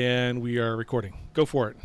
And we are recording. Go for it.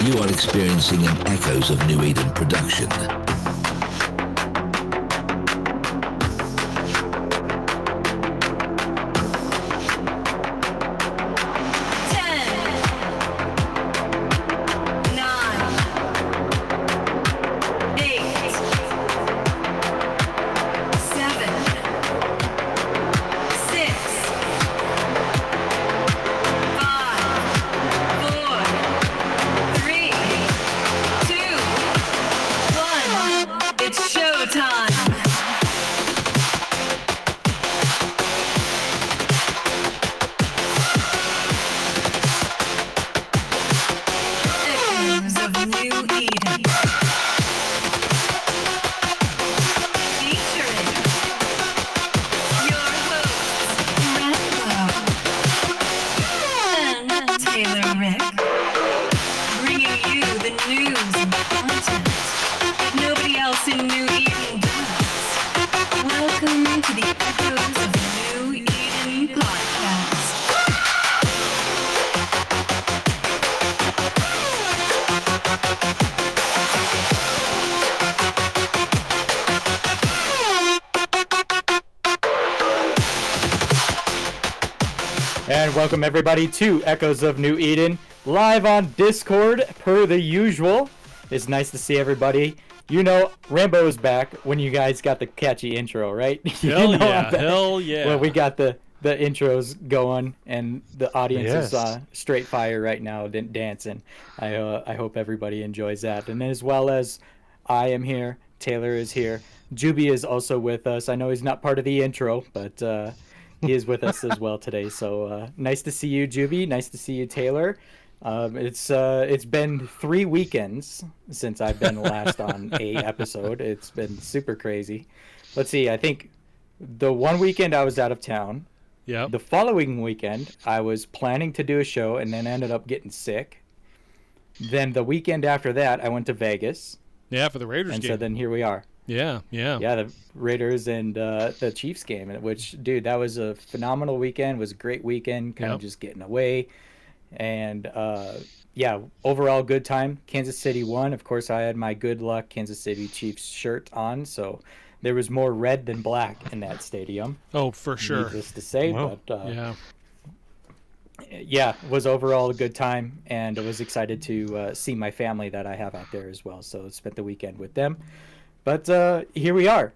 You are experiencing an Echoes of New Eden production. And welcome everybody to Echoes of New Eden, live on Discord per the usual. It's nice to see everybody. You know, Rambo is back when you guys got the catchy intro, right? Hell yeah, hell yeah. Well, we got the intros going, and the audience is straight fire right now, dancing. I hope everybody enjoys that. And as well as I am here, Taylor is here. Juby is also with us. I know he's not part of the intro, but he is with us as well today. So nice to see you, Juby. Nice to see you, Taylor. It's been 3 weekends since I've been last on a episode. It's been super crazy. Let's see. I think the one weekend I was out of town. Yeah. The following weekend I was planning to do a show and then ended up getting sick. Then the weekend after that I went to Vegas. Yeah, for the Raiders game. And so then here we are. Yeah. The Raiders and the Chiefs game, which, dude, that was a phenomenal weekend. It was a great weekend, kind of just getting away. And, overall good time. Kansas City won. Of course, I had my good luck Kansas City Chiefs shirt on, so there was more red than black in that stadium. Oh, for sure. Needless to say, wow. But it was overall a good time, and I was excited to see my family that I have out there as well. So I spent the weekend with them. But here we are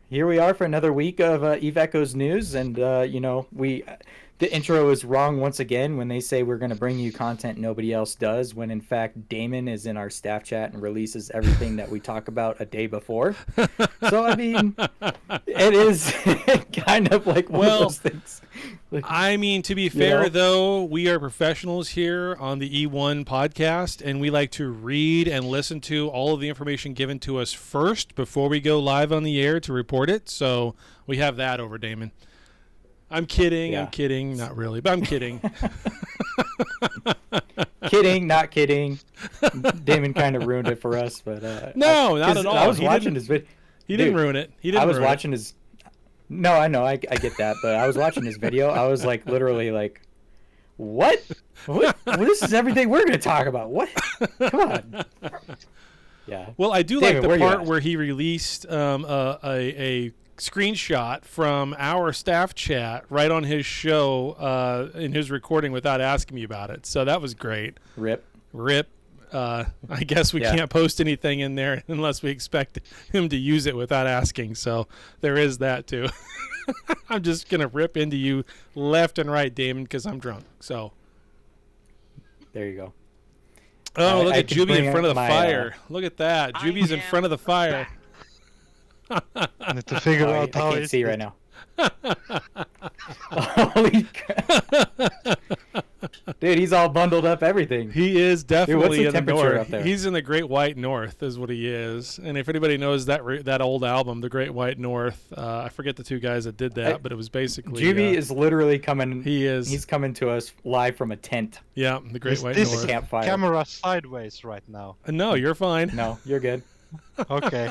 for another week of Eve Echoes News, and the intro is wrong once again when they say we're going to bring you content nobody else does, when in fact Damon is in our staff chat and releases everything that we talk about a day before. So I mean, it is kind of like one of those things. I mean, to be fair, though, we are professionals here on the EONE podcast, and we like to read and listen to all of the information given to us first before we go live on the air to report it. So we have that over Damon. I'm kidding. Yeah. I'm kidding. Not really, but I'm kidding. Kidding, not kidding. Damon kind of ruined it for us, but no, not at all. I was watching his video. He didn't ruin it. I was watching his. No, I know. I get that, but I was watching his video. I was like, literally, like, what? Well, this is everything we're going to talk about. What? Come on. Yeah. Well, I do David, like the part where he released a screenshot from our staff chat right on his show in his recording without asking me about it. So that was great. Rip. I guess we can't post anything in there unless we expect him to use it without asking. So there is that too. I'm just going to rip into you left and right, Damon, because I'm drunk. So there you go. Oh, look at Juby in front of the fire. Look at that. Juby's in front of the fire. I have to figure out how I can't see right now. Holy crap. Dude, he's all bundled up everything. He is definitely what's the in the temperature north. up there? He's in the Great White North, is what he is. And if anybody knows that old album, The Great White North, I forget the two guys that did that, but it was basically. Juby is literally coming. He is. He's coming to us live from a tent. Yeah, the Great White this North. Campfire. camera sideways right now? No, you're fine. No, you're good. Okay.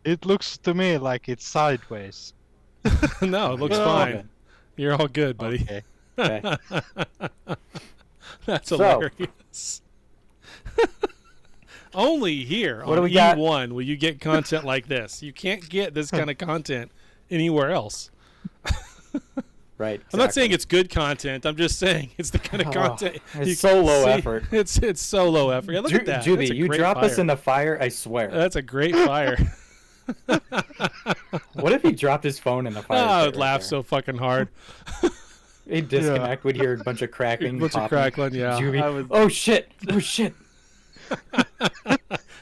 It looks to me like it's sideways. No, it looks You're all fine. good. You're all good, buddy. Okay. Okay. That's So- hilarious. Only here What do on we got? E1 will you get content like this. You can't get this kind of content anywhere else. Right. I'm not exactly. saying it's good content. I'm just saying it's the kind of Oh, content. it's you so can low see. effort. It's so low effort. Yeah, look at that. Juby, That's a you great drop us fire. in the fire, I swear. That's a great fire. What if he dropped his phone in the fire? Oh, I pit would right laugh there? so fucking hard. He'd disconnect. We'd hear a bunch of cracking. Bunch of popping. crackling, yeah. Juby, I would- oh shit! Oh shit!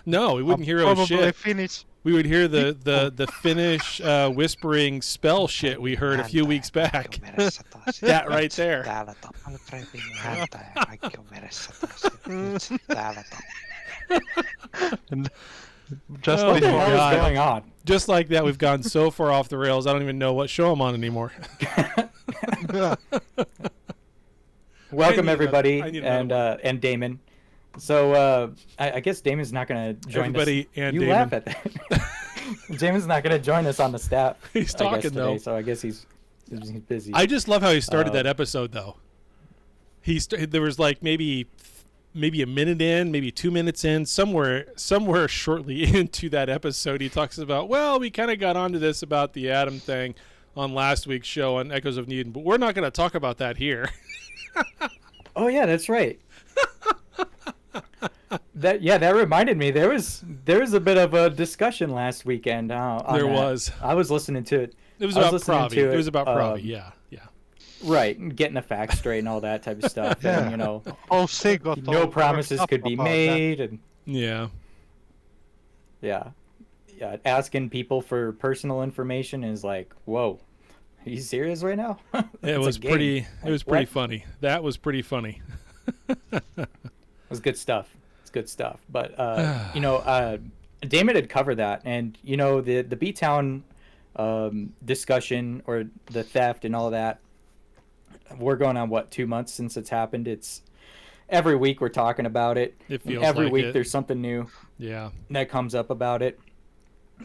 No, we wouldn't hear oh Probably shit. finish. We would hear the Finnish whispering spell shit we heard a few weeks back. That right there. Täällä tappanut Trevin häntä ja kaikki on veressä taas. Nyt täällä And just Oh What the my hell God. is going on? Just like that, we've gone so far off the rails. I don't even know what show I'm on anymore. Welcome need everybody, I need another and Damon. So I guess Damon's not gonna join Everybody us. and you Damon. laugh at that. Damon's not gonna join us on the staff. He's I guess, talking, today, though. So I guess he's busy. I just love how he started Uh, that episode, though. There was like maybe a minute in, maybe 2 minutes in, somewhere shortly into that episode, he talks about, well, we kind of got onto this about the Adam thing on last week's show on Echoes of Eden, but we're not going to talk about that here. Oh yeah, that's right. That reminded me. There was a bit of a discussion last weekend. On There that. was. I was listening to it. It was I was about listening Pravi. to It was about Pravi. um, Yeah. Right, getting the facts straight and all that type of stuff. Yeah. And, you know, Oh, Sig got no all promises worked up could be about that. made, and Yeah. yeah, asking people for personal information is like, whoa, are you serious right now? It It's was a game. pretty. It was pretty What? funny. That was pretty funny. It was good stuff. It's good stuff. But you know, Damon had covered that, and you know the B-Town discussion or the theft and all that. We're going on what 2 months since it's happened. It's every week we're talking about it. It And feels every like week it. there's something new Yeah. that comes up about it.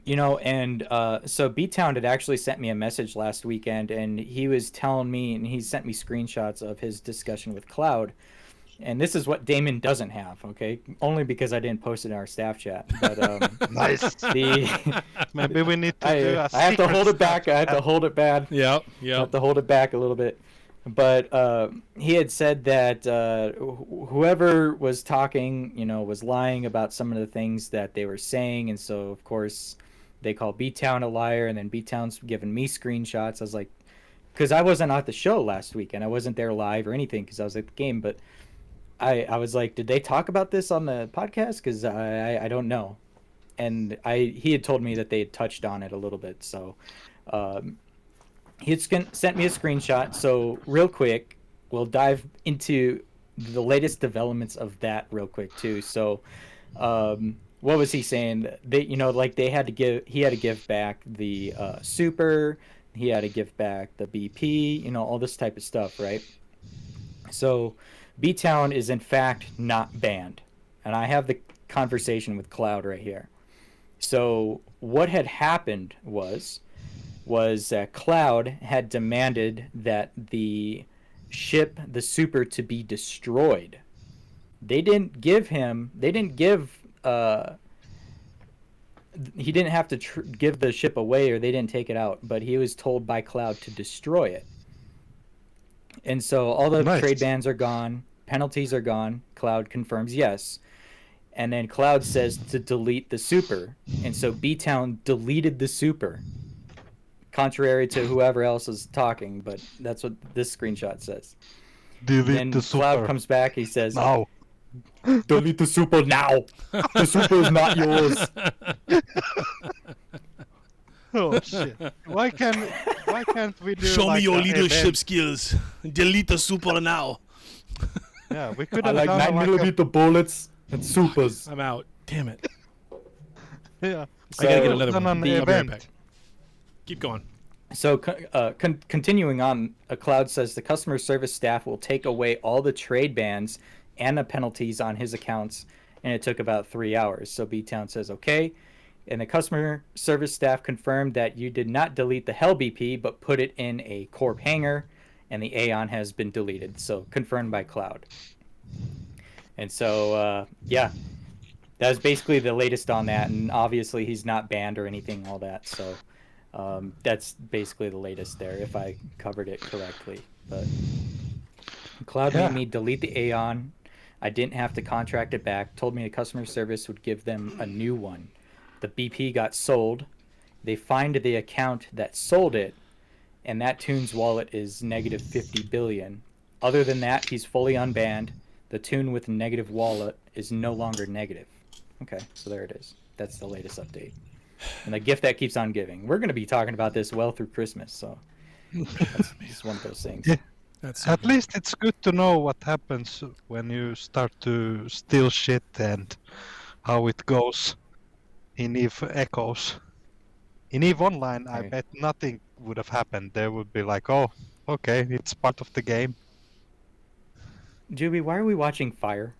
You know, and so B-Town had actually sent me a message last weekend, and he was telling me, and he sent me screenshots of his discussion with Cloud. And this is what Damon doesn't have, okay? Only because I didn't post it in our staff chat. But Nice. Maybe we need to do a I have to secret hold it back. I have to stuff. hold it back. Yep. I Yep. have to hold it back a little bit. But he had said that whoever was talking, you know, was lying about some of the things that they were saying. And so, of course, they call B-Town a liar. And then B-Town's giving me screenshots. I was like, because I wasn't at the show last weekend. I wasn't there live or anything because I was at the game. But I was like, did they talk about this on the podcast? Because I don't know. And he had told me that they had touched on it a little bit. So he had sent me a screenshot. So real quick, we'll dive into the latest developments of that real quick too. So what was he saying? They, you know, like he had to give back the super. He had to give back the BP. You know, all this type of stuff, right? So B-Town is in fact not banned. And I have the conversation with Cloud right here. So what had happened was that Cloud had demanded that the ship, the super, to be destroyed. He didn't have to give the ship away, or they didn't take it out, but he was told by Cloud to destroy it. And so all the Nice. trade bans are gone, penalties are gone. Cloud confirms yes. And then Cloud says to delete the super. And so B-Town deleted the super. Contrary to whoever else is talking, but that's what this screenshot says. Delete Then the Cloud super. comes back, he says, Now. delete the super now. The super is not yours. Oh shit! Why can't we do Show me like your a leadership event? skills. Delete the super now. Yeah, we could I have like done 9mm bullets and supers. I'm out. Damn it. yeah. I gotta get So, another done one. an I'll be right event. back. Keep going. So, continuing on, a cloud says the customer service staff will take away all the trade bans and the penalties on his accounts, and it took about 3 hours. So, B-Town says, okay. And the customer service staff confirmed that you did not delete the Hell BP, but put it in a Corp hanger, and the Aeon has been deleted. So, confirmed by Cloud. And so, yeah, that's basically the latest on that. And obviously, he's not banned or anything, all that. So, that's basically the latest there, if I covered it correctly. But Cloud Yeah. made me delete the Aeon. I didn't have to contract it back. Told me the customer service would give them a new one. The BP got sold. They find the account that sold it, and that Toon's wallet is negative 50 billion. Other than that, he's fully unbanned. The Toon with negative wallet is no longer negative. Okay, so there it is. That's the latest update. And the gift that keeps on giving. We're going to be talking about this well through Christmas, so that's just one of those things. Yeah. That's At least it's good to know what happens when you start to steal shit and how it goes in EVE Echoes. In EVE Online, I Right. bet nothing would have happened. There would be like, oh, okay, it's part of the game. Juby, why are we watching Fire?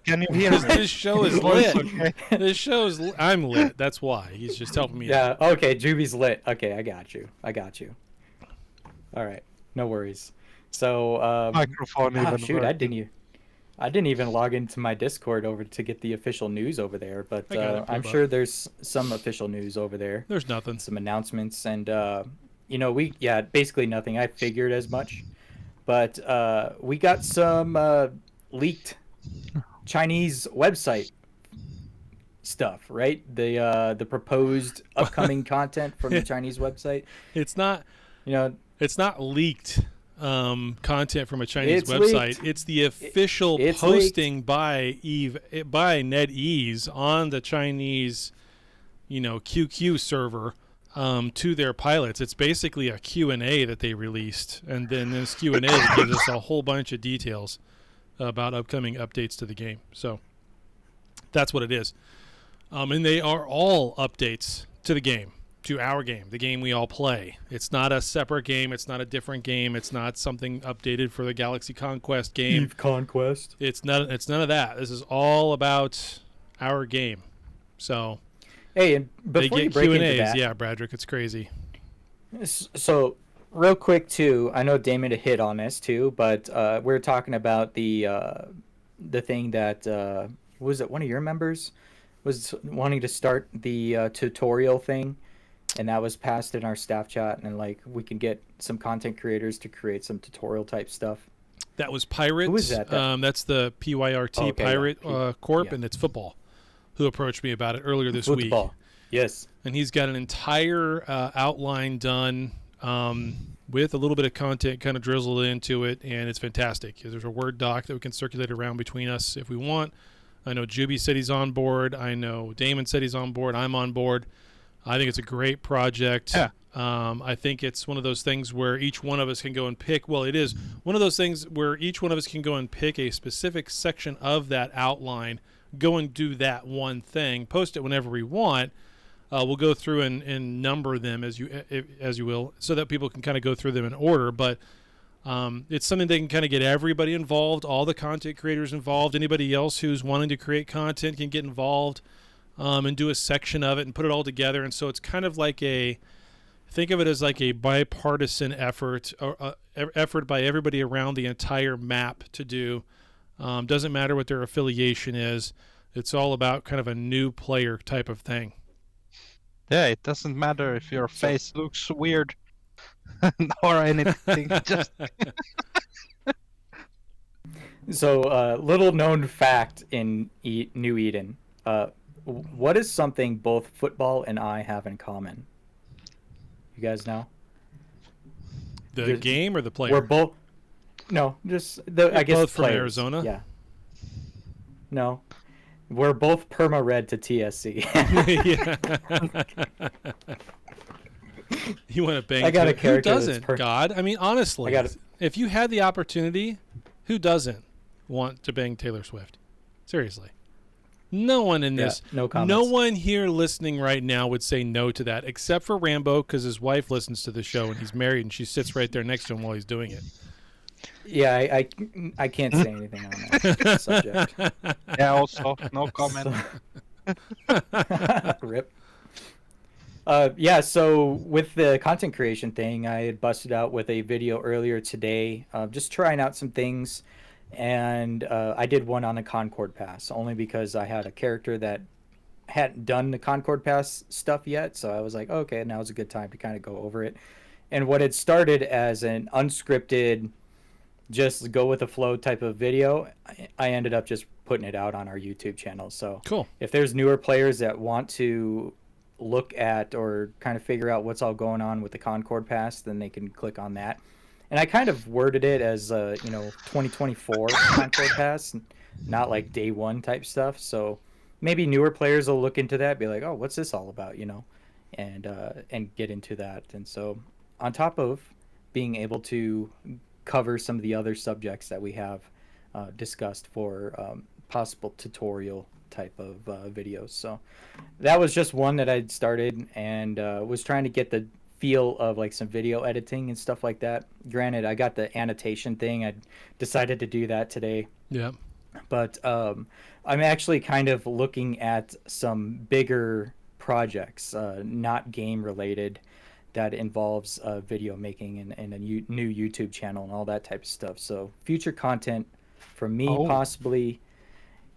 Can you hear Because me? this show is Voice lit. okay? This show's I'm lit. That's why. He's just helping me out. Yeah, okay, Juby's lit. Okay, I got you. All right, no worries. So, Microphone even shoot, working. I didn't even log into my Discord over to get the official news over there, but I got it I'm pulled sure up. there's some official news over there, There's nothing. some announcements, and basically nothing. I figured as much, but we got some leaked Chinese website stuff, right? The proposed upcoming content from the Chinese website. It's not You know, leaked content from a Chinese It's website. leaked. It's the official It's posting by NetEase on the Chinese, QQ server to their pilots. It's basically a Q&A that they released, and then this Q&A gives us a whole bunch of details about upcoming updates to the game. So that's what it is. And they are all updates to the game, to our game, the game we all play. It's not a separate game. It's not a different game. It's not something updated for the Galaxy Conquest game. Eve Conquest. It's none of that. This is all about our game. So Hey, and they before you get break into Q&As. that, Yeah, Bradrick, it's crazy. so real quick too, I know Damon hit on this too, but we're talking about the thing that was it one of your members was wanting to start the tutorial thing, and that was passed in our staff chat, and like we can get some content creators to create some tutorial type stuff. That was Pirate. Who is that? That's the PYRT Oh, okay, yeah. Pirate Corp, Yeah. and it's Football, who approached me about it earlier this week. Football. Yes. And he's got an entire outline done with a little bit of content kind of drizzled into it, and it's fantastic. There's a Word doc that we can circulate around between us if we want. I know Juby said he's on board. I know Damon said he's on board. I'm on board. I think it's a great project. Yeah. I think it's one of those things where each one of us can go and pick. Well, it is one of those things where each one of us can go and pick a specific section of that outline, go and do that one thing, post it whenever we want. We'll go through and number them as you will, so that people can kind of go through them in order. But it's something that can kind of get everybody involved, all the content creators involved. Anybody else who's wanting to create content can get involved and do a section of it and put it all together. And so it's kind of like think of it as like a bipartisan effort, or effort by everybody around the entire map to do. Doesn't matter what their affiliation is. It's all about kind of a new player type of thing. Yeah, it doesn't matter if your face looks weird or anything. Just So, little known fact in New Eden. What is something both football and I have in common? You guys know? The game or the player? We're both. No, just the. I guess both from players. Arizona? Yeah. No, We're both perma red to TSC. You want to bang? I got a Who character that's doesn't? God, I mean, honestly, if you had the opportunity, who doesn't want to bang Taylor Swift? Seriously, no one in this, no comments. no one here listening right now would say no to that, except for Rambo, because his wife listens to the show and he's married, and she sits right there next to him while he's doing it. Yeah, I can't say anything on that subject. Yeah, also, no comment. Rip. Yeah, so with the content creation thing, I had busted out with a video earlier today, just trying out some things, and I did one on the Concord Pass, only because I had a character that hadn't done the Concord Pass stuff yet, so I was like, okay, now's a good time to kind of go over it. And what had started as an unscripted, just go with the flow type of video, I ended up just putting it out on our YouTube channel. So cool. If there's newer players that want to look at or kind of figure out what's all going on with the Concord Pass, then they can click on that. And I kind of worded it as 2024 Concord Pass, not like day one type stuff. So maybe newer players will look into that, be like, oh, what's this all about, and get into that. And so on top of being able to cover some of the other subjects that we have discussed for possible tutorial type of videos. So that was just one that I'd started and was trying to get the feel of like some video editing and stuff like that. Granted, I got the annotation thing. I decided to do that today. Yeah. But I'm actually kind of looking at some bigger projects, not game related, that involves video making and a new YouTube channel and all that type of stuff. So future content from me, possibly.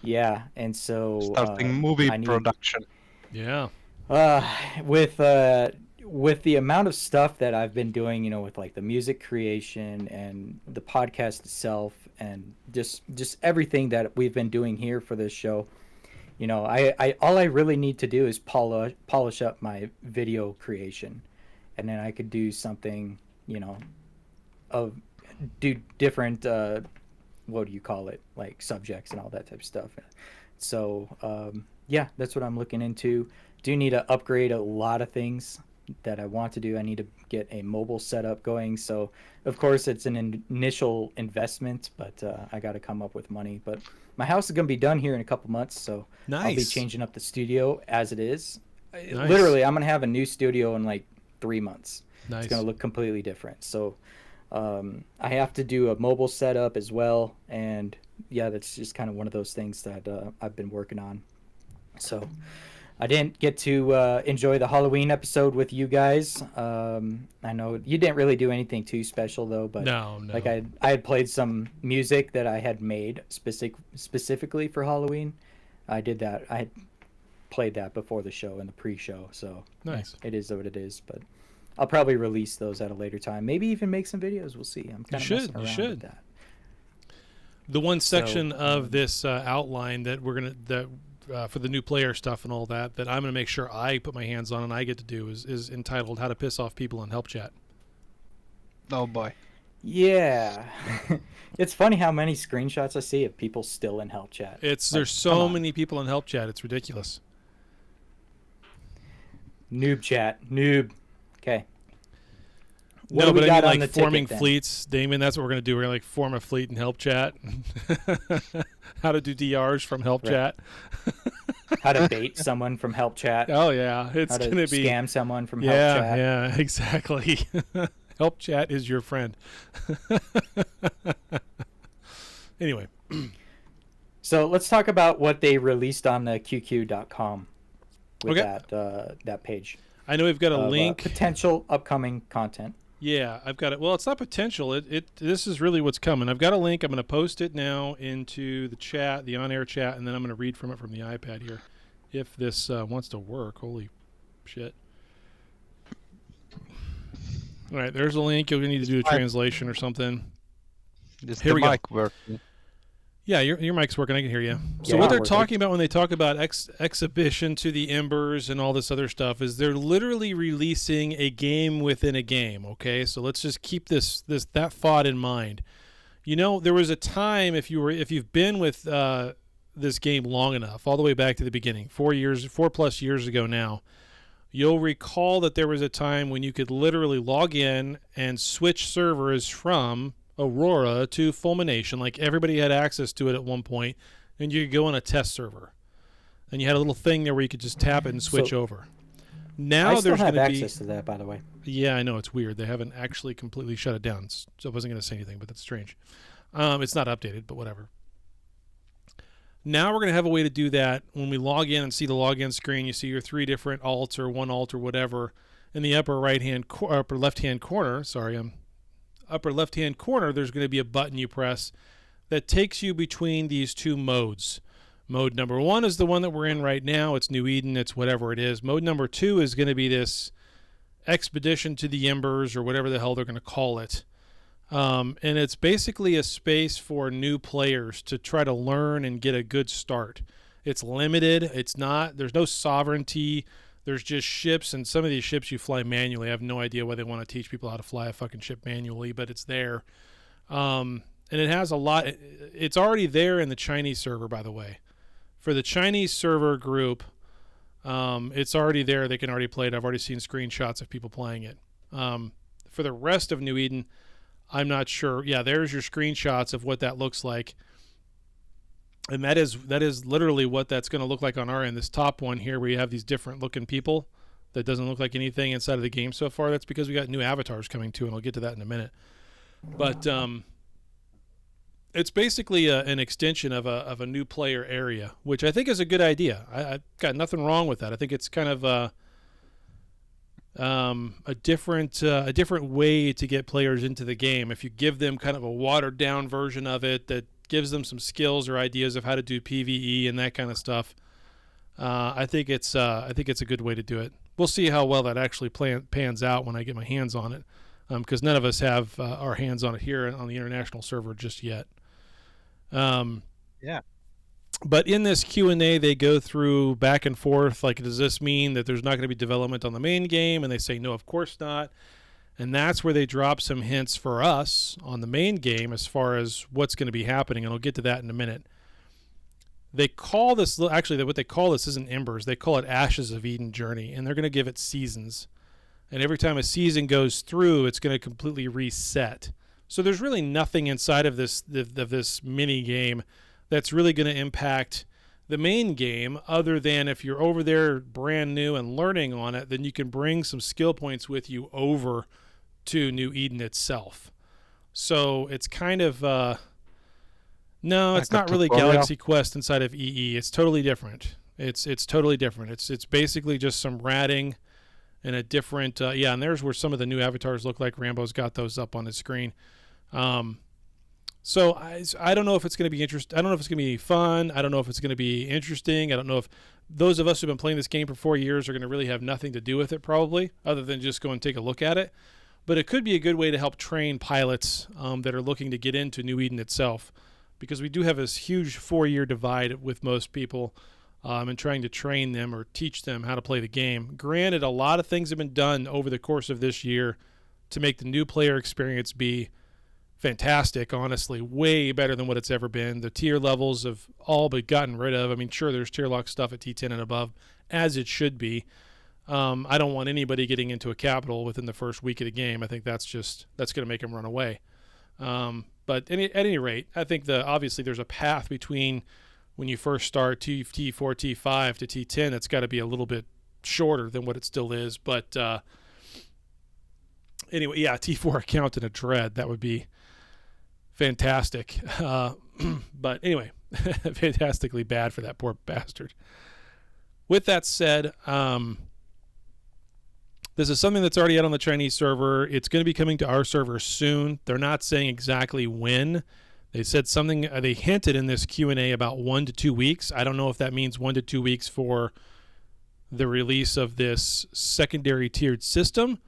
Yeah. And so starting movie production. Yeah. With the amount of stuff that I've been doing, with like the music creation and the podcast itself and just everything that we've been doing here for this show, I all I really need to do is polish up my video creation. And then I could do something, do different, what do you call it, like subjects and all that type of stuff. So, yeah, that's what I'm looking into. Do need to upgrade a lot of things that I want to do. I need to get a mobile setup going. So, of course, it's an initial investment, but I got to come up with money. But my house is going to be done here in a couple months, so nice. I'll be changing up the studio as it is. Nice. Literally, I'm going to have a new studio in like 3 months. Nice. It's going to look completely different. So I have to do a mobile setup as well. And yeah, that's just kind of one of those things that I've been working on. So I didn't get to enjoy the Halloween episode with you guys. I know you didn't really do anything too special though, but no. Like I had played some music that I had made specifically for Halloween. I did that. I had played that before the show in the pre-show, so nice. It is what it is, but I'll probably release those at a later time. Maybe even make some videos. We'll see. I'm kind of messing around with that. The one section of this outline that we're gonna for the new player stuff and all that I'm gonna make sure I put my hands on and I get to do is entitled "How to Piss Off People in Help Chat." Oh boy. Yeah. It's funny how many screenshots I see of people still in Help Chat. There's so many people in Help Chat. It's ridiculous. Noob chat. Noob. Okay. No, but I mean like forming fleets, Damon, that's what we're going to do. We're going to like form a fleet in Help Chat. How to do DRs from Help Chat. How to bait someone from Help Chat. Oh, yeah. It's going to be scam someone from Help Chat. Yeah, exactly. Help Chat is your friend. Anyway. So let's talk about what they released on the QQ.com with that page. I know we've got a link. Potential upcoming content. Yeah, I've got it. Well, it's not potential. This is really what's coming. I've got a link. I'm going to post it now into the chat, the on-air chat, and then I'm going to read from it from the iPad here. If this wants to work. Holy shit. All right, there's a link. You'll need to do a translation or something. Here we go. Working? Yeah, your mic's working. I can hear you. So what they're talking about when they talk about exhibition to the embers and all this other stuff is they're literally releasing a game within a game. Okay, so let's just keep that thought in mind. There was a time if you've been with this game long enough, all the way back to the beginning, 4+ years ago now, you'll recall that there was a time when you could literally log in and switch servers from Aurora to Fulmination. Like, everybody had access to it at one point, and you could go on a test server. And you had a little thing there where you could just tap it and switch over. Now I still there's going have to be access to that, by the way. Yeah, I know, it's weird. They haven't actually completely shut it down, so I wasn't going to say anything, but that's strange. It's not updated, but whatever. Now we're going to have a way to do that. When we log in and see the login screen, you see your 3 different alts or 1 alt or whatever. In the upper left-hand corner, upper left-hand corner, there's going to be a button you press that takes you between these 2 modes. Mode number 1 is the one that we're in right now. It's New Eden. It's whatever it is. Mode number 2 is going to be this Expedition to the Embers, or whatever the hell they're going to call it. And it's basically a space for new players to try to learn and get a good start. It's limited. There's no sovereignty. There's just ships, and some of these ships you fly manually. I have no idea why they want to teach people how to fly a fucking ship manually, but it's there. And it has a lot. It's already there in the Chinese server, by the way. For the Chinese server group, it's already there. They can already play it. I've already seen screenshots of people playing it. For the rest of New Eden, I'm not sure. Yeah, there's your screenshots of what that looks like. And that is literally what that's going to look like on our end. This top one here, where you have these different looking people, that doesn't look like anything inside of the game so far. That's because we got new avatars coming too, and I'll get to that in a minute. But it's basically an extension of a new player area, which I think is a good idea. I got nothing wrong with that. I think it's kind of a different way to get players into the game. If you give them kind of a watered down version of it that gives them some skills or ideas of how to do PvE and that kind of stuff, I think it's a good way to do it. We'll see how well that actually pans out when I get my hands on it, because none of us have our hands on it here on the international server just yet. Yeah. But in this Q&A, they go through back and forth, like, does this mean that there's not going to be development on the main game? And they say, no, of course not. And that's where they drop some hints for us on the main game as far as what's going to be happening. And I'll get to that in a minute. They call this, actually, what they call this isn't Embers. They call it Ashes of Eden Journey. And they're going to give it seasons. And every time a season goes through, it's going to completely reset. So there's really nothing inside of this mini game that's really going to impact the main game, other than if you're over there brand new and learning on it, then you can bring some skill points with you over to New Eden itself. So it's kind of no, it's not really Galaxy Quest inside of EE. It's totally different. It's totally different. It's basically just some ratting and a different and there's where some of the new avatars look like. Rambo's got those up on his screen. So I don't know if it's going to be interesting. I don't know if it's going to be fun. I don't know if it's going to be interesting. I don't know if those of us who've been playing this game for 4 years are going to really have nothing to do with it, probably, other than just go and take a look at it. But it could be a good way to help train pilots that are looking to get into New Eden itself, because we do have this huge 4-year divide with most people and trying to train them or teach them how to play the game. Granted, a lot of things have been done over the course of this year to make the new player experience be fantastic, honestly, way better than what it's ever been. The tier levels have all but gotten rid of. I mean, sure, there's tier lock stuff at T10 and above, as it should be. I don't want anybody getting into a capital within the first week of the game. I think that's going to make them run away. But at any rate, I think obviously there's a path between when you first start T4, T5 to T10. It's got to be a little bit shorter than what it still is. But anyway, yeah, T4 account and a dread, that would be fantastic. But anyway, fantastically bad for that poor bastard. With that said, this is something that's already out on the Chinese server. It's going to be coming to our server soon. They're not saying exactly when. They said something, they hinted in this Q&A about 1 to 2 weeks. I don't know if that means 1 to 2 weeks for the release of this secondary tiered system,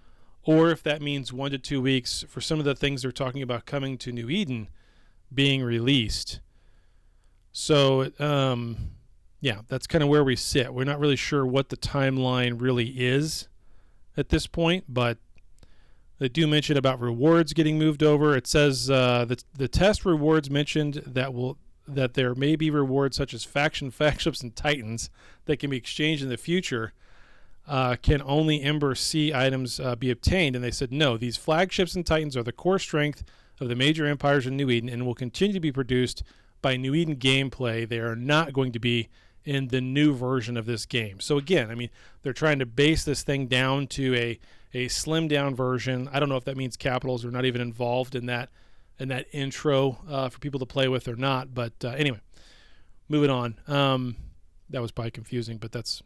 or if that means 1 to 2 weeks for some of the things they're talking about coming to New Eden being released. So, yeah, that's kind of where we sit. We're not really sure what the timeline really is at this point, but they do mention about rewards getting moved over. It says the test rewards mentioned that will that there may be rewards such as faction flagships and titans that can be exchanged in the future. Can only Ember C items be obtained? And they said no. These flagships and titans are the core strength of the major empires in New Eden and will continue to be produced by New Eden gameplay. They are not going to be in the new version of this game. So again, I mean, they're trying to base this thing down to a slimmed down version. I don't know if that means capitals are not even involved in that intro for people to play with or not. But anyway, moving on. That was probably confusing, but that's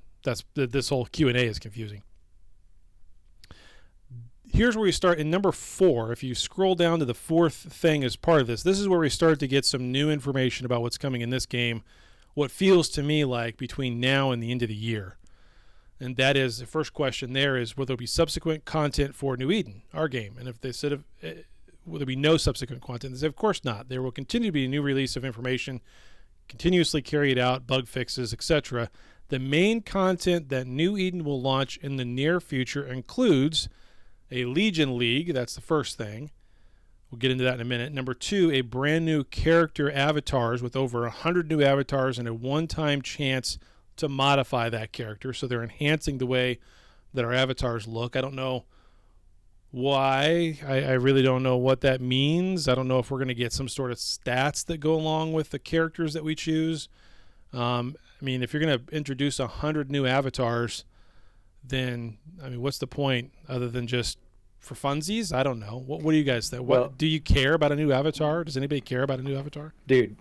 this whole Q&A is confusing. Here's where we start in number 4. If you scroll down to the 4th thing as part of this is where we start to get some new information about what's coming in this game, what feels to me like between now and the end of the year. And that is, the first question there is, will there be subsequent content for New Eden, our game? And if they said, will there be no subsequent content? They said, of course not. There will continue to be a new release of information, continuously carried out, bug fixes, etc. The main content that New Eden will launch in the near future includes a Legion League. That's the first thing. We'll get into that in a minute. Number 2, a brand new character avatars with over 100 new avatars and a one-time chance to modify that character. So they're enhancing the way that our avatars look. I don't know why. I really don't know what that means. I don't know if we're going to get some sort of stats that go along with the characters that we choose. I mean, if you're going to introduce 100 new avatars, then, I mean, what's the point other than just for funsies? I don't know. What do you guys think? What do you care about a new avatar? Does anybody care about a new avatar? Dude,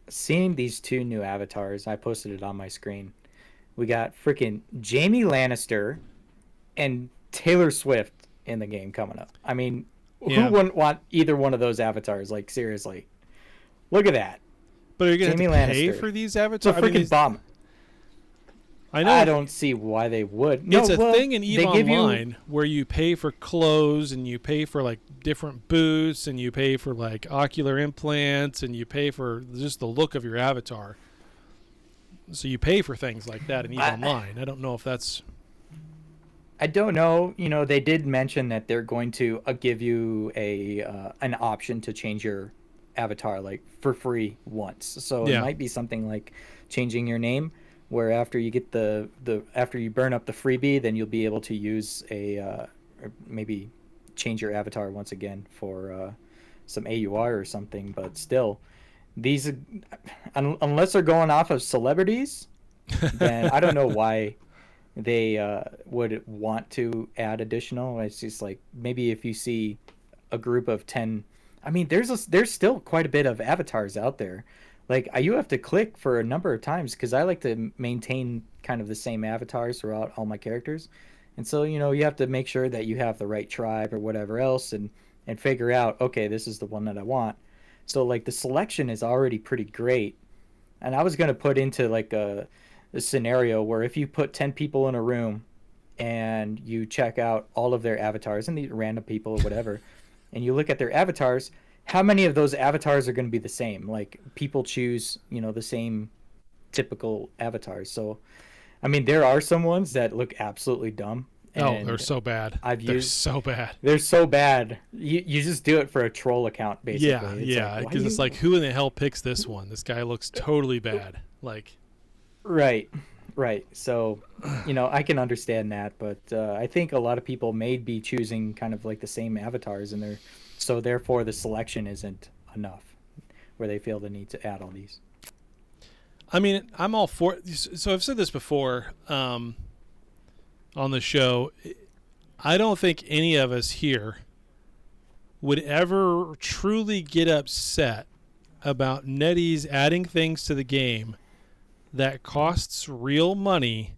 seeing these 2 new avatars, I posted it on my screen. We got freaking Jaime Lannister and Taylor Swift in the game coming up. I mean, who wouldn't want either one of those avatars? Like, seriously. Look at that. But are you going to pay Lannister for these avatars? It's a freaking bomb. I know. I don't see why they would. It's a thing in EVE Online where you pay for clothes and you pay for like different boots and you pay for like ocular implants and you pay for just the look of your avatar. So you pay for things like that in EVE Online. I don't know if that's... I don't know. You know, they did mention that they're going to give you an option to change your avatar like for free once. So it might be something like changing your name, where after you get after you burn up the freebie, then you'll be able to use or maybe change your avatar once again for some AUR or something. But still, these, unless they're going off of celebrities, then I don't know why they would want to add additional. It's just like, maybe if you see a group of 10, I mean, there's still quite a bit of avatars out there. Like, you have to click for a number of times because I like to maintain kind of the same avatars throughout all my characters. And so, you know, you have to make sure that you have the right tribe or whatever else and figure out, okay, this is the one that I want. So, like, the selection is already pretty great. And I was going to put into, like, a scenario where if you put 10 people in a room and you check out all of their avatars and these random people or whatever, and you look at their avatars, how many of those avatars are going to be the same? Like, people choose, you know, the same typical avatars. So, I mean, there are some ones that look absolutely dumb. Oh, they're so bad. They're so bad. They're so bad. You just do it for a troll account, basically. Yeah. Because it's like, who in the hell picks this one? This guy looks totally bad. Like, right. So, you know, I can understand that, but I think a lot of people may be choosing kind of like the same avatars, and so therefore the selection isn't enough, where they feel the need to add all these. I mean, I'm all for it. So I've said this before on the show. I don't think any of us here would ever truly get upset about NetEase adding things to the game that costs real money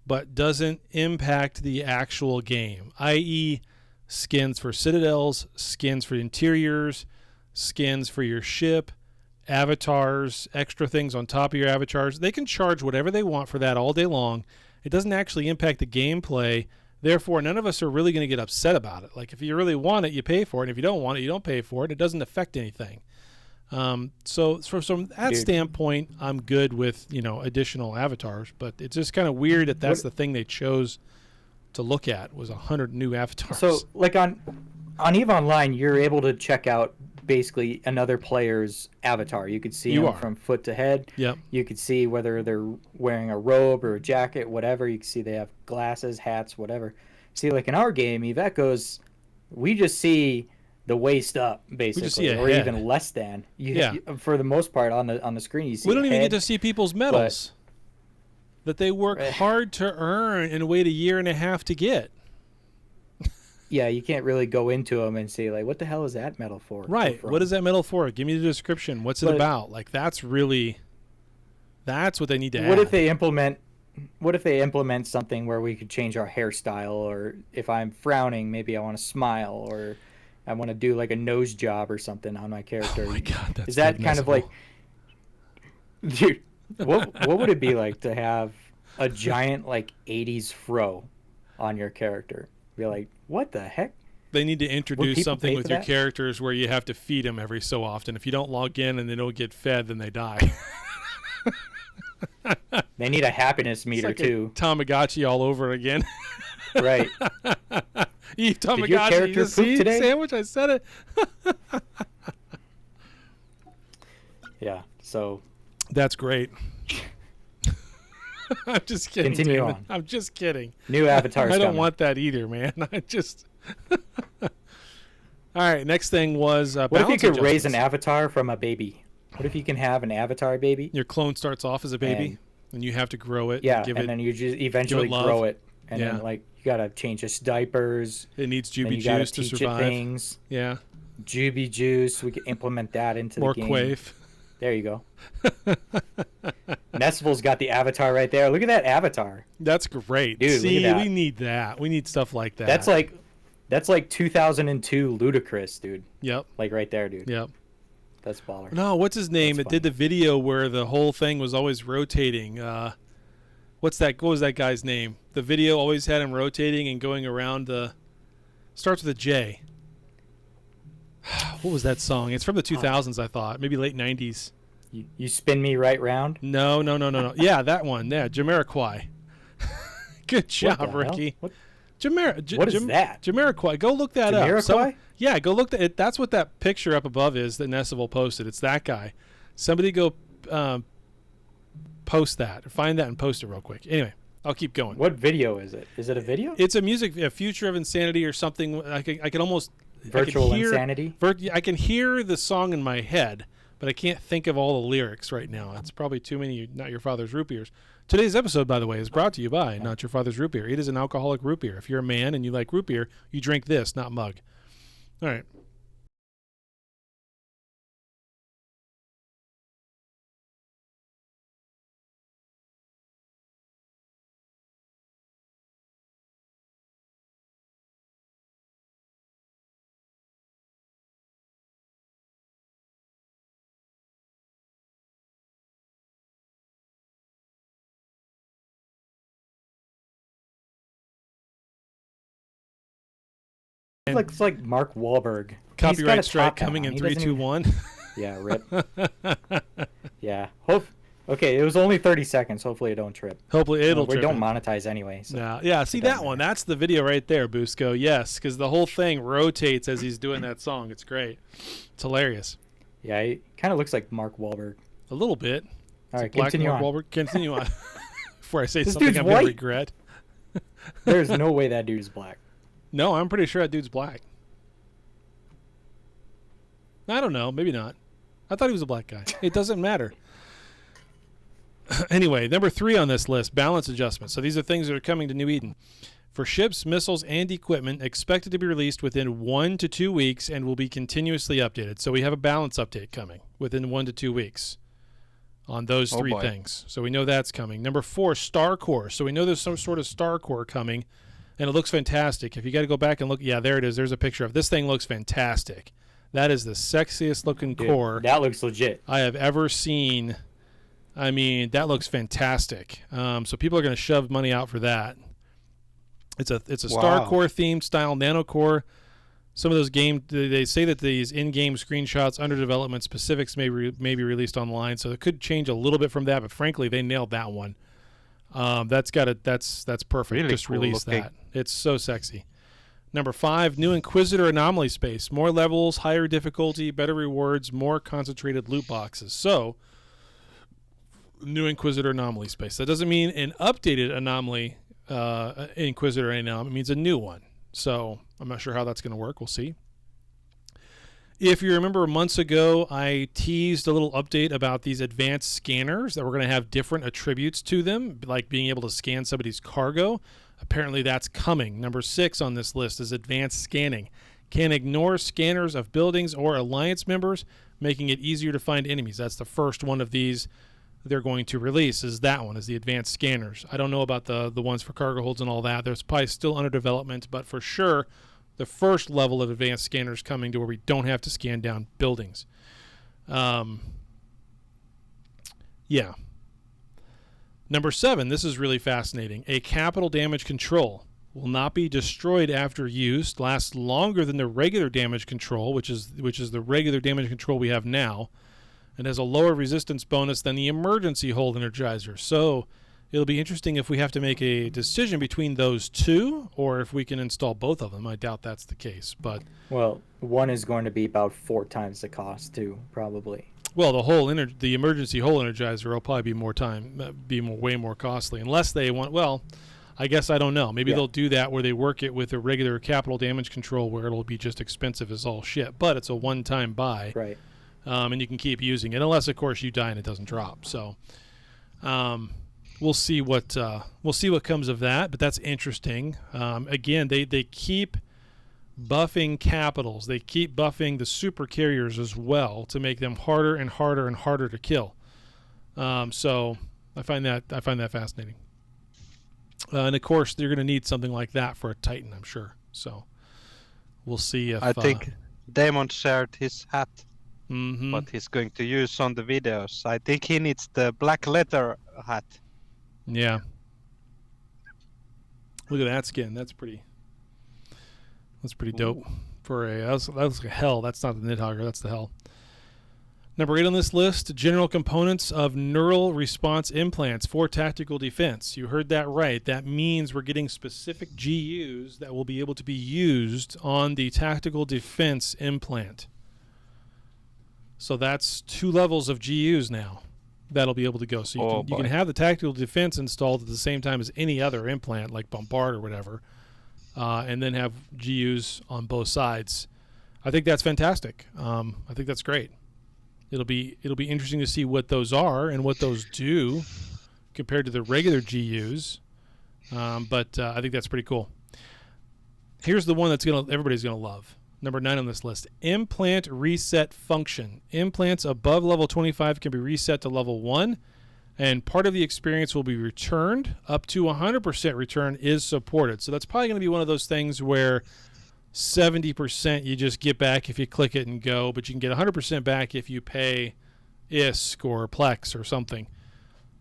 but doesn't impact the actual game, i.e. skins for citadels, skins for interiors, skins for your ship, avatars, extra things on top of your avatars. They can charge whatever they want for that all day long. It doesn't actually impact the gametplay. Therefore, none of us are really going to get upset about it. Like, if you really want it, you pay for it. And if you don't want it, you don't pay for it. It doesn't affect anything. So from that standpoint, I'm good with, you know, additional avatars. But it's just kind of weird that that's the thing they chose to look at, was 100 new avatars. So, like, on EVE Online, you're able to check out basically another player's avatar. You could see You them are. from foot to head. Yep. You could see whether they're wearing a robe or a jacket, whatever. You can see they have glasses, hats, whatever. See, like in our game, Eve Echoes, we just see the waist up, basically, see a or head. even less than. Yeah. For the most part, on the screen, you see. We don't a even head, get to see people's medals that they work hard to earn and wait a year and a half to get. Yeah, you can't really go into them and say, like, what the hell is that medal for? Right. What is that medal for? Give me the description. What's it about? Like, that's what they need to add. What if they implement something where we could change our hairstyle, or if I'm frowning, maybe I want to smile, or I want to do like a nose job or something on my character. Oh my God, that's is that kind of like, dude? What would it be like to have a giant like 80s fro on your character? Be like, what the heck? They need to introduce something with your that? characters where you have to feed them every so often. If you don't log in and they don't get fed, then they die. They need a happiness meter like too. Tamagotchi all over again. Right. Eat Tamagotchi. Did your character poop today? Sandwich. I said it. Yeah. So. That's great. I'm just kidding. Continue Damon. on. I'm just kidding. New avatars. I don't coming. want that either, man. I just. All right. Next thing was What if you balance could raise an adjustments. avatar from a baby? What if you can have an avatar baby? Your clone starts off as a baby, and you have to grow it. Yeah, and, give and it, then you just eventually love. grow it, and Yeah. then like you gotta change its diapers. It needs Then Juby you gotta juice to teach it survive. things. Yeah. Juby juice. We can implement that into More the game. quaif. There you go. Nestle's got the avatar right there. Look at that avatar. That's great. Dude, look See, at that. we need that. We need stuff like that. That's like 2002 Ludacris, dude. Yep. Like right there, dude. Yep. That's baller. No, what's his name? That's It did the video where the whole thing was always rotating. What was that guy's name? The video always had him rotating and going around the. Starts with a J. What was that song? It's from the 2000s, I thought. Maybe late 90s. You spin me right round. No. Yeah, that one. Yeah, Jamiroquai. Good What job, the hell? Ricky. What What is that? Jamiroquai. Go look that up. Jamiroquai? Yeah, go look that. That's what that picture up above is that Nessival posted. It's that guy. Somebody go post that. Find that and post it real quick. Anyway, I'll keep going. What video is it? Is it a video? It's a Future of Insanity or something. I can almost Virtual I can hear, Insanity? I can hear the song in my head, but I can't think of all the lyrics right now. It's probably too many Not Your Father's Root Beers. Today's episode, by the way, is brought to you by Not Your Father's Root Beer. It is an alcoholic root beer. If you're a man and you like root beer, you drink this, not mug. All right. Looks like Mark Wahlberg. He's got a Copyright strike top hat coming on. in He 3, doesn't 2, even- 1. Yeah, rip. Yeah. Okay, it was only 30 seconds. Hopefully it don't trip. Hopefully it'll We trip don't it. monetize anyway. So. No. Yeah, see doesn't that one. matter. That's the video right there, Busco. Yes, because the whole thing rotates as he's doing that song. It's great. It's hilarious. Yeah, he kind of looks like Mark Wahlberg. A little bit. All right, It's a black continue Mark on. Wahlberg. Continue on. Before I say This something dude's I'm going to white. regret. There's no way that dude is black. No, I'm pretty sure that dude's black. I don't know. Maybe not. I thought he was a black guy. It doesn't matter. Anyway, number 3 on this list, balance adjustments. So these are things that are coming to New Eden. For ships, missiles, and equipment, expected to be released within 1 to 2 weeks and will be continuously updated. So we have a balance update coming within 1 to 2 weeks on those three boy. things. So we know that's coming. Number 4, Star Core. So we know there's some sort of Star Core coming, and it looks fantastic. If you got to go back and look, yeah, there it is. There's a picture of this thing. Looks fantastic. That is the sexiest looking Dude, core that looks legit. I have ever seen. I mean, that looks fantastic. So people are going to shove money out for that. It's a Star Wow. Core themed style nano core. Some of those they say that these in-game screenshots under development specifics may be released online, so it could change a little bit from that. But frankly, they nailed that one. That's perfect. Really Just cool release looking. that. It's so sexy. Number 5, new Inquisitor anomaly space. More levels, higher difficulty, better rewards, more concentrated loot boxes. So, new Inquisitor anomaly space. That doesn't mean an updated anomaly Inquisitor anomaly. It means a new one. So, I'm not sure how that's going to work. We'll see. If you remember months ago, I teased a little update about these advanced scanners that were going to have different attributes to them, like being able to scan somebody's cargo. Apparently that's coming. Number 6 on this list is advanced scanning. Can ignore scanners of buildings or alliance members, making it easier to find enemies. That's the first one of these they're going to release, is that one, is the advanced scanners. I don't know about the ones for cargo holds and all that. There's probably still under development, but for sure the first level of advanced scanners coming to where we don't have to scan down buildings. Yeah. Number 7, this is really fascinating. A capital damage control will not be destroyed after use, lasts longer than the regular damage control, which is the regular damage control we have now, and has a lower resistance bonus than the emergency hold energizer. So it'll be interesting if we have to make a decision between those two, or if we can install both of them. I doubt that's the case, but Well, one is going to be about 4 times the cost too, probably. well, the emergency hole energizer will probably be way more costly, unless they want. Well, I guess I don't know. Maybe they'll do that where they work it with a regular capital damage control, where it'll be just expensive as all shit. But it's a one-time buy, Right. And you can keep using it, unless of course you die and it doesn't drop. So, we'll see what comes of that. But that's interesting. Again, they keep buffing capitals. They keep buffing the super carriers as well to make them harder and harder and harder to kill. So I find that fascinating. And of course, they're going to need something like that for a Titan, I'm sure. So we'll see if I think Damon shared his hat, mhm. what he's going to use on the videos. I think he needs the black leather hat. Yeah. Look at that skin. That's pretty dope. For that was like a hell. That's not the Nidhogger. That's the hell. Number 8 on this list, general components of neural response implants for tactical defense. You heard that right. That means we're getting specific GUs that will be able to be used on the tactical defense implant. So that's 2 levels of GUs now that'll be able to go. So you can have the tactical defense installed at the same time as any other implant, like Bombard or whatever, and then have GUs on both sides. I think that's fantastic. I think that's great. It'll be interesting to see what those are and what those do compared to the regular GUs. But I think that's pretty cool. Here's the one everybody's gonna love. Number 9 on this list: implant reset function. Implants above level 25 can be reset to level 1, and part of the experience will be returned. Up to 100% return is supported. So that's probably going to be one of those things where 70% you just get back if you click it and go, but you can get 100% back if you pay ISK or Plex or something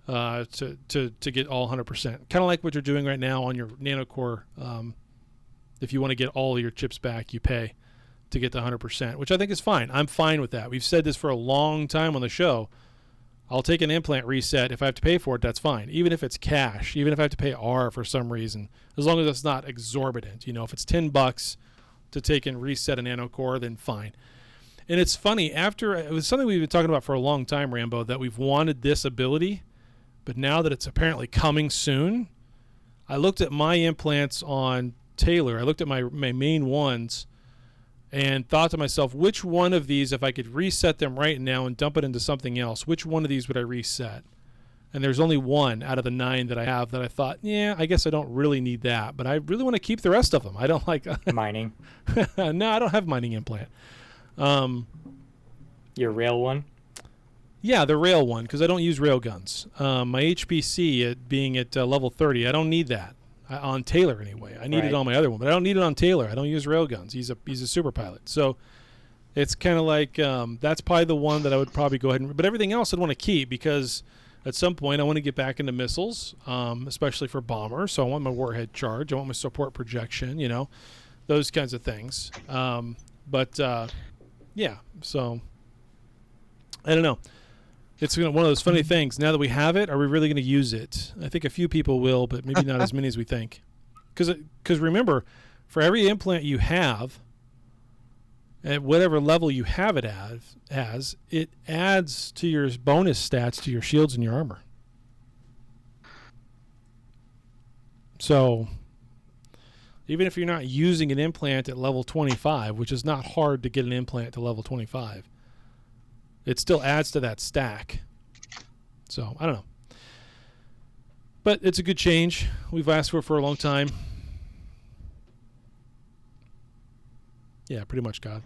to get all 100%. Kind of like what you're doing right now on your nanocore. If you want to get all of your chips back, you pay to get the 100%, which I think is fine. I'm fine with that. We've said this for a long time on the show. I'll take an implant reset. If I have to pay for it, that's fine. Even if it's cash, even if I have to pay R for some reason, as long as it's not exorbitant. If it's $10 to take and reset a nanocore, then fine. And it's funny, it was something we've been talking about for a long time, Rambo, that we've wanted this ability, but now that it's apparently coming soon, I looked at my implants on Taylor. I looked at my main ones and thought to myself, which one of these, if I could reset them right now and dump it into something else, which one of these would I reset? And there's only one out of the 9 that I have that I thought, yeah, I guess I don't really need that, but I really want to keep the rest of them. I don't like Mining. No, I don't have mining implant. Your rail one? Yeah, the rail one, because I don't use rail guns. My HPC being at level 30, I don't need that. On Taylor anyway. I need it on my other one, but I don't need it on Taylor. I don't use rail guns. He's a super pilot. So it's kind of like that's probably the one that I would probably go ahead but everything else I'd want to keep, because at some point I want to get back into missiles, especially for bombers. So I want my warhead charge. I want my support projection, those kinds of things. Yeah, so I don't know. It's one of those funny things. Now that we have it, are we really going to use it? I think a few people will, but maybe not as many as we think. Because remember, For every implant you have, at whatever level you have it as, it adds to your bonus stats to your shields and your armor. So even if you're not using an implant at level 25, which is not hard to get an implant to level 25, it still adds to that stack. So I don't know. But it's a good change. We've asked for a long time. Yeah, pretty much, God.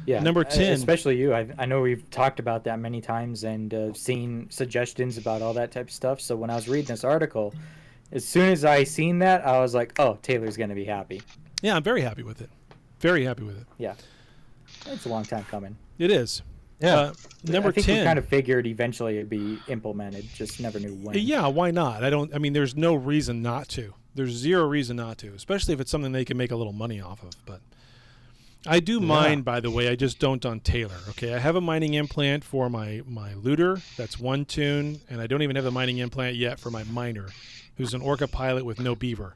Yeah. Number 10. Especially you. I know we've talked about that many times and seen suggestions about all that type of stuff. So when I was reading this article, as soon as I seen that, I was like, oh, Taylor's going to be happy. Yeah, I'm very happy with it. Very happy with it. Yeah. It's a long time coming. It is. Yeah. Number I think 10. we kind of figured eventually it'd be implemented, just never knew when. Yeah, why not? I mean, there's no reason not to. There's zero reason not to, especially if it's something they can make a little money off of. But I do mine, by the way. I just don't on Taylor. Okay, I have a mining implant for my looter. That's one tune, and I don't even have the mining implant yet for my miner, who's an orca pilot with no beaver,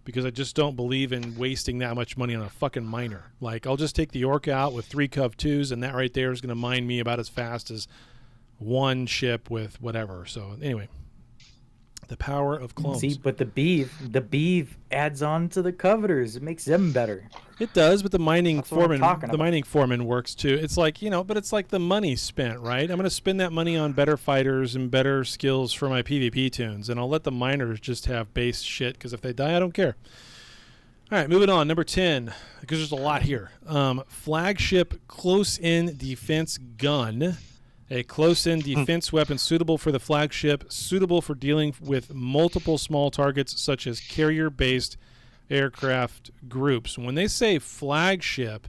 because I just don't believe in wasting that much money on a fucking miner. Like, I'll just take the orca out with 3 Cov 2s, and that right there is going to mine me about as fast as one ship with whatever. So anyway, the power of clones. See, but the beeve adds on to the coveters. It makes them better. It does, but the mining That's what I'm foreman, talking the about. mining foreman works too. It's like, but it's like the money spent, right? I'm going to spend that money on better fighters and better skills for my PvP tunes, and I'll let the miners just have base shit, because if they die, I don't care. All right, moving on. Number 10, because there's a lot here. Flagship close-in defense gun. A close-in defense weapon suitable for the flagship, suitable for dealing with multiple small targets such as carrier-based aircraft groups. When they say flagship,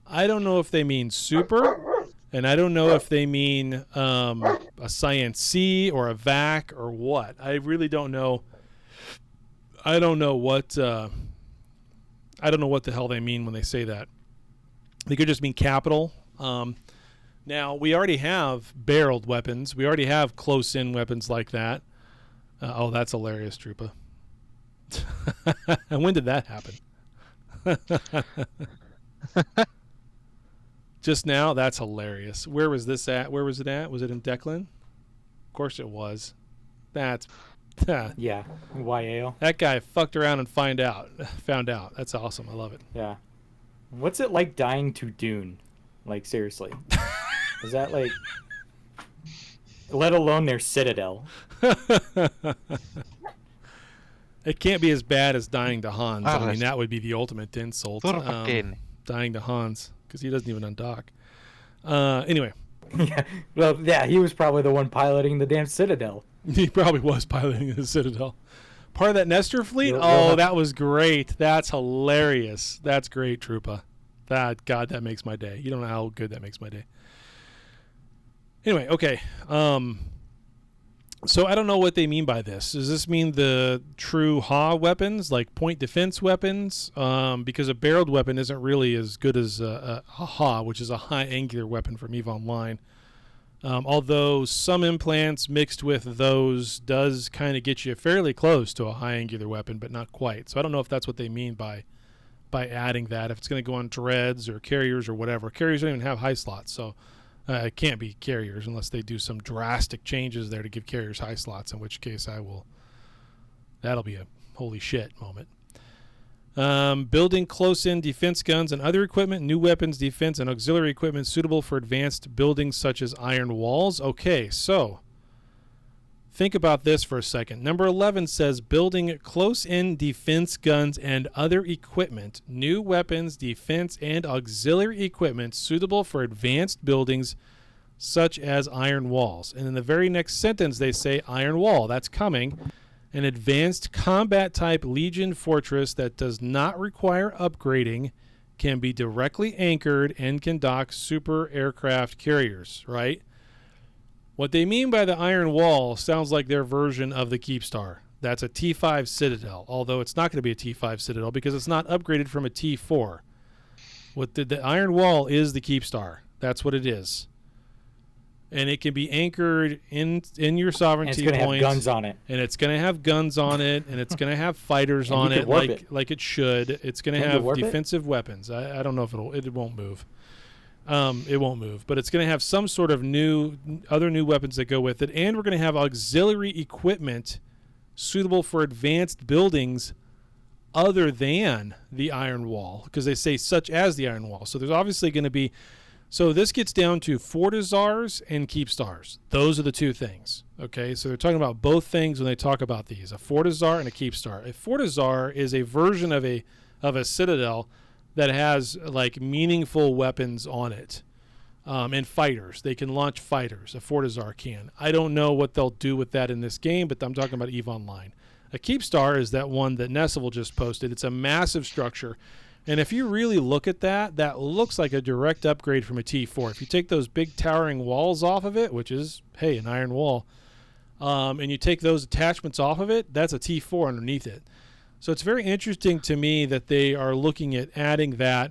I don't know if they mean super, and I don't know if they mean a Science C or a VAC or what. I really don't know. I don't know what the hell they mean when they say that. They could just mean capital. Now, we already have barreled weapons. We already have close-in weapons like that. Oh, that's hilarious, Troopa. And when did that happen? Just now? That's hilarious. Where was this at? Where was it at? Was it in Declan? Of course it was. That's... Yeah, YAL. That guy fucked around and found out. That's awesome. I love it. Yeah. What's it like dying to Dune? Like, seriously. Is that like... Let alone their Citadel. It can't be as bad as dying to Hans. I mean, that would be the ultimate insult. Dying to Hans, because he doesn't even undock. Anyway. Yeah. Well, yeah, he was probably the one piloting the damn Citadel. He probably was piloting the Citadel. Part of that Nestor fleet? Yeah. That was great. That's hilarious. That's great, Troopa. God, that makes my day. You don't know how good that makes my day. Anyway, okay. So I don't know what they mean by this. Does this mean the true HA weapons, like point defense weapons? Because a barreled weapon isn't really as good as a HA, which is a high angular weapon from EVE Online. Although some implants mixed with those does kind of get you fairly close to a high angular weapon, but not quite. So I don't know if that's what they mean by adding that. If it's going to go on dreads or carriers or whatever. Carriers don't even have high slots, so it can't be carriers unless they do some drastic changes there to give carriers high slots, in which case that'll be a holy shit moment. Building close-in defense guns and other equipment, new weapons, defense, and auxiliary equipment suitable for advanced buildings such as iron walls. Okay, so think about this for a second. Number 11 says building close-in defense guns and other equipment, new weapons, defense, and auxiliary equipment suitable for advanced buildings such as iron walls. And in the very next sentence, they say iron wall. That's coming. An advanced combat-type Legion fortress that does not require upgrading, can be directly anchored, and can dock super aircraft carriers, right? What they mean by the iron wall sounds like their version of the Keepstar. That's a T5 Citadel, although it's not going to be a T5 Citadel because it's not upgraded from a T4. The iron wall is the Keepstar. That's what it is. and it can be anchored in your And sovereignty it's going to have points, guns on it. and it's going to have guns on it, and it's going to have fighters And on you it could warp like it should. It's going to Can't you have warp it? defensive weapons. I don't know if it won't move. It won't move, but it's going to have some sort of other new weapons that go with it, and we're going to have auxiliary equipment suitable for advanced buildings other than the Iron Wall, because they say such as the Iron Wall. So there's obviously going to be. So this gets down to Fortizars and Keepstars. Those are the two things. Okay, so they're talking about both things when they talk about these: a Fortizar and a Keepstar. A Fortizar is a version of a Citadel that has like meaningful weapons on it, and fighters. They can launch fighters. A Fortizar can. I don't know what they'll do with that in this game, but I'm talking about EVE Online. A Keepstar is that one that Nessival just posted. It's a massive structure. And if you really look at that, that looks like a direct upgrade from a T4. If you take those big towering walls off of it, which is, hey, an iron wall, and you take those attachments off of it, that's a T4 underneath it. So it's very interesting to me that they are looking at adding that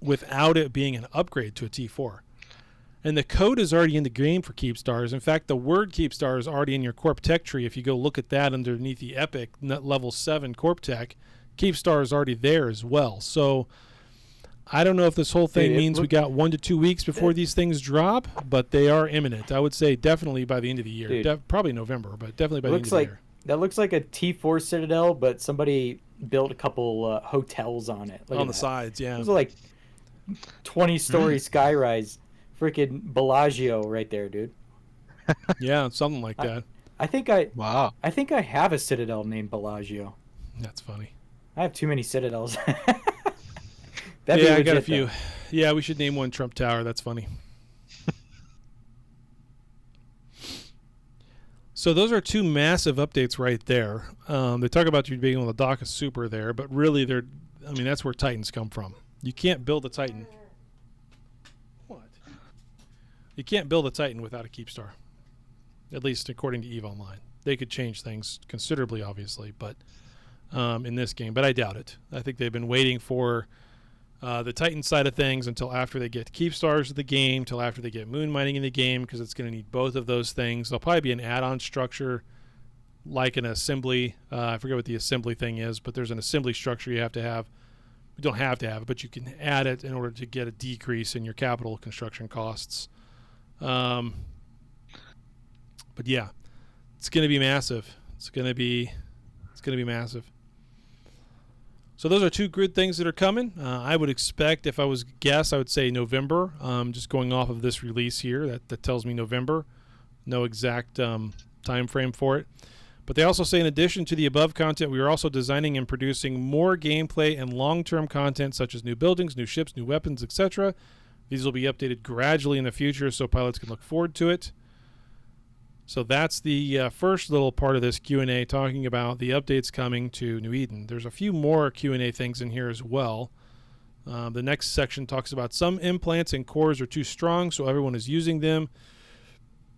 without it being an upgrade to a T4. And the code is already in the game for Keepstars. In fact, the word Keepstar is already in your Corp Tech tree. If you go look at that underneath the Epic level 7 Corp Tech, Keepstar is already there as well. So I don't know if this whole thing means we got 1 to 2 weeks before these things drop, but they are imminent. I would say definitely by the end of the year. Probably November, but definitely by the end of the year. That looks like a T4 Citadel, but somebody built a couple hotels on it. Look on at the that. sides, yeah. It was like 20-story skyrise. Freaking Bellagio right there, dude. Yeah, something like that. I think I have a Citadel named Bellagio. That's funny. I have too many Citadels. Yeah, I got a few. Though. Yeah, we should name one Trump Tower. That's funny. So those are two massive updates right there. They talk about you being able to dock a super there, but really that's where Titans come from. You can't build a Titan. What? You can't build a Titan without a Keepstar. At least according to EVE Online. They could change things considerably, obviously, but in this game. But I doubt it. I think they've been waiting for the Titan side of things until after they get Keepstars of the game, till after they get moon mining in the game, because it's going to need both of those things. There'll probably be an add-on structure like an assembly. I forget what the assembly thing is, but there's an assembly structure you have to have. You don't have to have it, but you can add it in order to get a decrease in your capital construction costs. But yeah, it's going to be massive. It's going to be massive. So those are two good things that are coming. I would expect, if I was to guess, I would say November. Just going off of this release here, that tells me November. No exact time frame for it. But they also say, in addition to the above content, we are also designing and producing more gameplay and long-term content, such as new buildings, new ships, new weapons, etc. These will be updated gradually in the future, so pilots can look forward to it. So that's the first little part of this Q&A, talking about the updates coming to New Eden. There's a few more Q&A things in here as well. The next section talks about some implants and cores are too strong, so everyone is using them.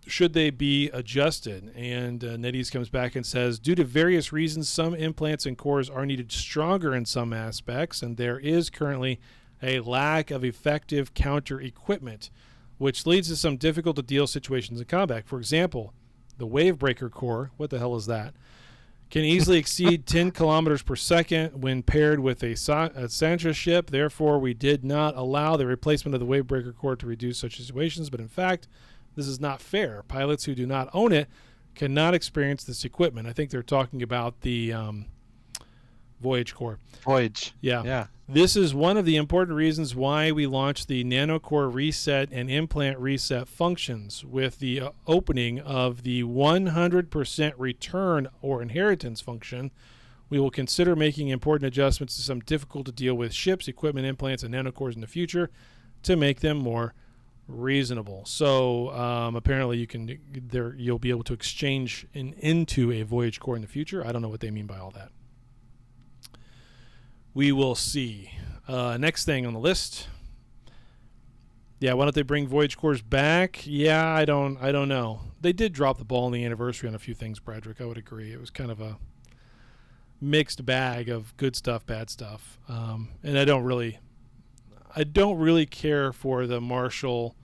Should they be adjusted? And NetEase comes back and says, due to various reasons, some implants and cores are needed stronger in some aspects, and there is currently a lack of effective counter equipment, which leads to some difficult-to-deal situations in combat. For example, the Wavebreaker core, what the hell is that, can easily exceed 10 kilometers per second when paired with a Sancha ship. Therefore, we did not allow the replacement of the Wavebreaker core to reduce such situations, but in fact, this is not fair. Pilots who do not own it cannot experience this equipment. I think they're talking about the Voyage core. Voyage. Yeah. This is one of the important reasons why we launched the nanocore reset and implant reset functions with the opening of the 100% return or inheritance function. We will consider making important adjustments to some difficult to deal with ships, equipment, implants, and nanocores in the future to make them more reasonable. So apparently you'll be able to exchange into a Voyage core in the future. I don't know what they mean by all that. We will see. Next thing on the list. Yeah, why don't they bring Voyage cores back? Yeah, I don't know. They did drop the ball on the anniversary on a few things, Bradrick. I would agree. It was kind of a mixed bag of good stuff, bad stuff. And I don't really care for the Marshall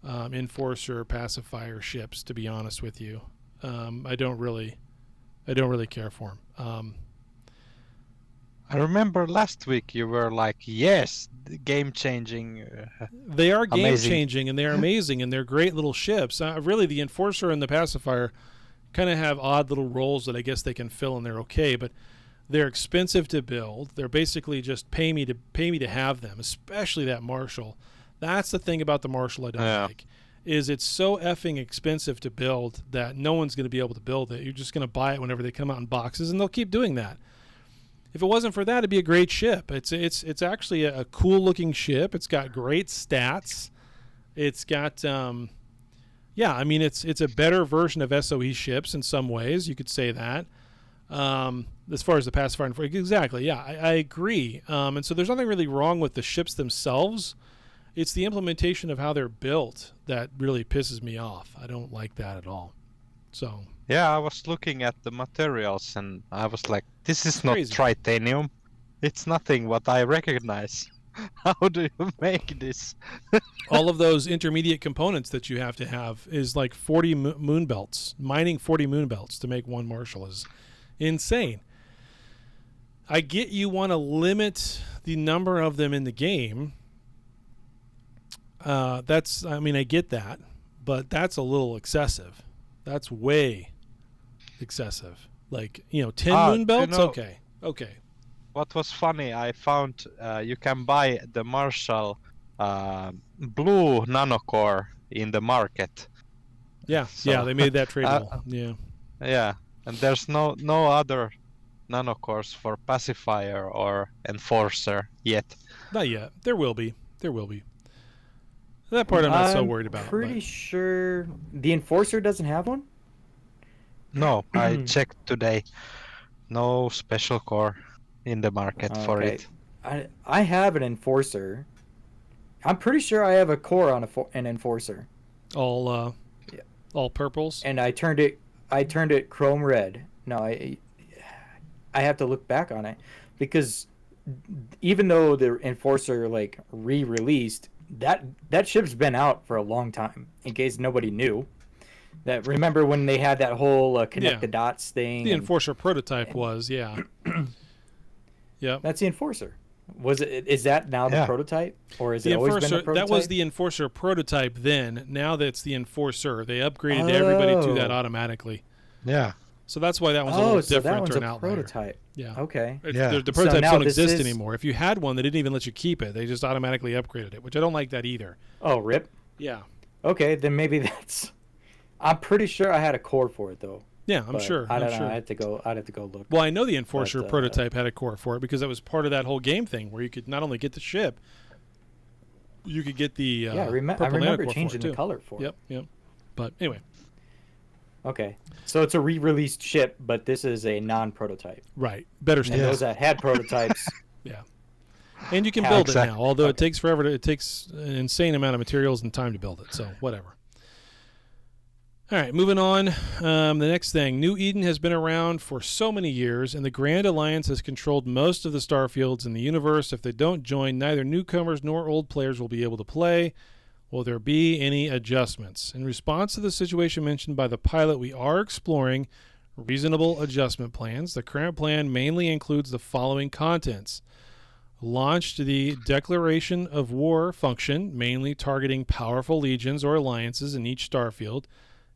enforcer pacifier ships. To be honest with you, I don't really care for them. I remember last week you were like, yes, game changing. They are game Amazing. changing, and they're amazing, and they're great little ships. Really, the enforcer and the pacifier kind of have odd little roles that I guess they can fill, and they're okay. But they're expensive to build. They're basically just pay me to have them, especially that Marshal. That's the thing about the Marshal I don't like, is it's so effing expensive to build that no one's going to be able to build it. You're just going to buy it whenever they come out in boxes, and they'll keep doing that. If it wasn't for that, it'd be a great ship. It's actually a cool looking ship. It's got great stats. It's got it's a better version of SOE ships in some ways. You could say that. As far as the pacifier, exactly. Yeah, I agree. And so there's nothing really wrong with the ships themselves. It's the implementation of how they're built that really pisses me off. I don't like that at all. So. Yeah, I was looking at the materials and I was like, this is not crazy. titanium. It's nothing what I recognize. How do you make this? All of those intermediate components that you have to have is like 40 moon belts. Mining 40 moon belts to make one Marshal is insane. I get you want to limit the number of them in the game. I get that, but that's a little excessive. That's way excessive. Like, 10 moon belts? Okay. What was funny, I found you can buy the Marshal blue nanocore in the market. Yeah, So, they made that tradable. Yeah. Yeah, and there's no other nanocores for pacifier or enforcer yet. Not yet. There will be. That part I'm not so worried about. Pretty sure the enforcer doesn't have one. No, I checked today. No special core in the market for it. I have an enforcer. I'm pretty sure I have a core on an enforcer. All purples. And I turned it chrome red. No, I have to look back on it because even though the enforcer like re-released, that ship's been out for a long time. In case nobody knew, remember when they had that whole connect the dots thing? The enforcer prototype was yeah. That's the enforcer. Is that now the prototype, or is it always been the prototype? That was the enforcer prototype then. Now that's the enforcer. They upgraded everybody to that automatically. Yeah. So that's why that one's a little different. That one's to an a outlier. prototype. Yeah. Okay. The prototypes don't exist anymore. If you had one, they didn't even let you keep it. They just automatically upgraded it, which I don't like that either. Oh, rip. Yeah. Okay, then maybe that's. I'm pretty sure I had a core for it though. Yeah, I'm sure. I don't know. Sure. I'd have to go look. Well, I know the enforcer prototype had a core for it because that was part of that whole game thing where you could not only get the ship, you could get the I remember changing the color for it. Yep. But anyway. Okay, so it's a re-released ship, but this is a non-prototype. Right, better And those that had prototypes. Yeah, and you can build it now. Although it takes forever. It takes an insane amount of materials and time to build it. So whatever. All right, moving on. The next thing, New Eden has been around for so many years, and the Grand Alliance has controlled most of the starfields in the universe. If they don't join, neither newcomers nor old players will be able to play. Will there be any adjustments? In response to the situation mentioned by the pilot, we are exploring reasonable adjustment plans. The current plan mainly includes the following contents. Launched the Declaration of War function, mainly targeting powerful legions or alliances in each starfield.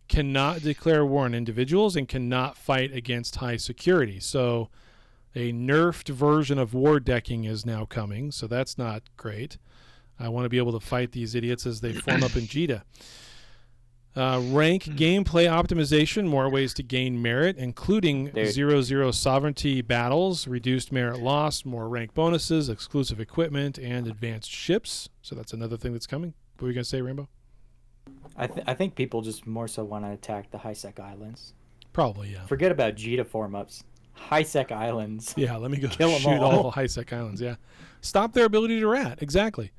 Cannot declare war on individuals and cannot fight against high security. So a nerfed version of war decking is now coming, so that's not great. I want to be able to fight these idiots as they form up in Jeddah. Rank gameplay optimization, more ways to gain merit, including 0-0 sovereignty battles, reduced merit loss, more rank bonuses, exclusive equipment, and advanced ships. So that's another thing that's coming. What were you going to say, Rainbow? I think people just more so want to attack the high-sec islands. Probably, yeah. Forget about Jeddah form-ups. High-sec islands. Yeah, let me go Kill 'em shoot all. all the high-sec islands, yeah. Stop their ability to rat, exactly.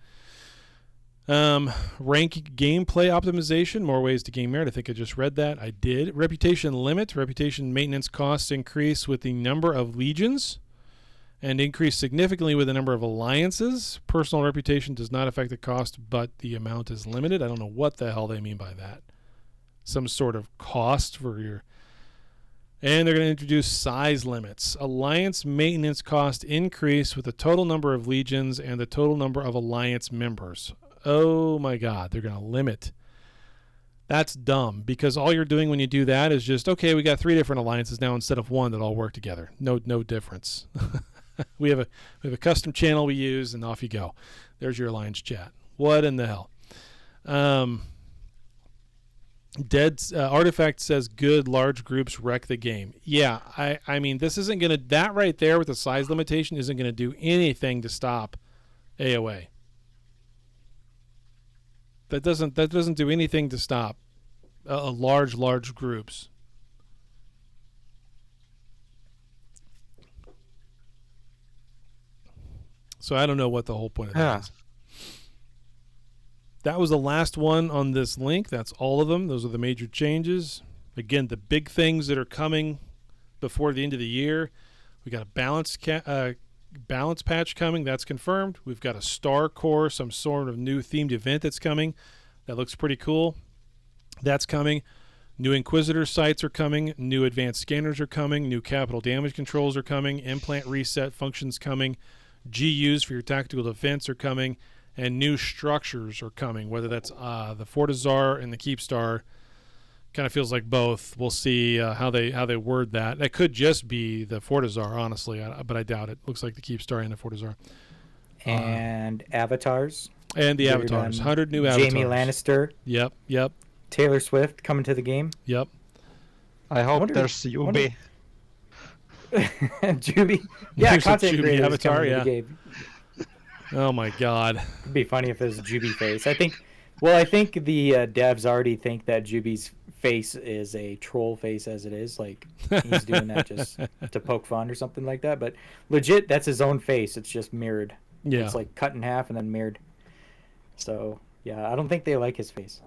Rank gameplay optimization, more ways to gain merit. I think I just read that. I did. Reputation limit. Reputation maintenance costs increase with the number of legions. and increase significantly with the number of alliances. Personal reputation does not affect the cost, but the amount is limited. I don't know what the hell they mean by that. Some sort of cost for your... And they're going to introduce size limits. Alliance maintenance cost increase with the total number of legions and the total number of alliance members. Oh my God, they're going to limit. That's dumb, because all you're doing when you do that is just, okay, we got 3 different alliances now instead of 1 that all work together. No difference. we have a custom channel we use, and off you go. There's your alliance chat. What in the hell? Dead Artifact says good large groups wreck the game. Yeah, I mean, this isn't gonna, that right there with the size limitation isn't gonna do anything to stop AOA. That doesn't do anything to stop large groups. So I don't know what the whole point of that is. That was the last one on this link. That's all of them. Those are the major changes. Again, the big things that are coming before the end of the year. We got a balance patch coming. That's confirmed. We've got a Star Core, some sort of new themed event that's coming. That looks pretty cool. That's coming. New Inquisitor sites are coming. New advanced scanners are coming. New capital damage controls are coming. Implant reset functions coming. GUs for your tactical defense are coming. And new structures are coming, whether that's the Fortizar and the Keepstar. Kind of feels like both. We'll see how they word that. That could just be the Fortizar, honestly, but I doubt it. Looks like the Keepstar and the Fortizar. And avatars. And the avatars. 100 new avatars. Jamie Lannister. Yep. Taylor Swift coming to the game. Yep. I hope there's Yubi. Juby. Yeah, There's a content Juby creators avatar, coming to yeah. the game. Oh my God. It'd be funny if it was a Juby face. I think the devs already think that Juby's face is a troll face as it is. Like, he's doing that just to poke fun or something like that. But legit, that's his own face. It's just mirrored. Yeah. It's like cut in half and then mirrored. So, yeah, I don't think they like his face.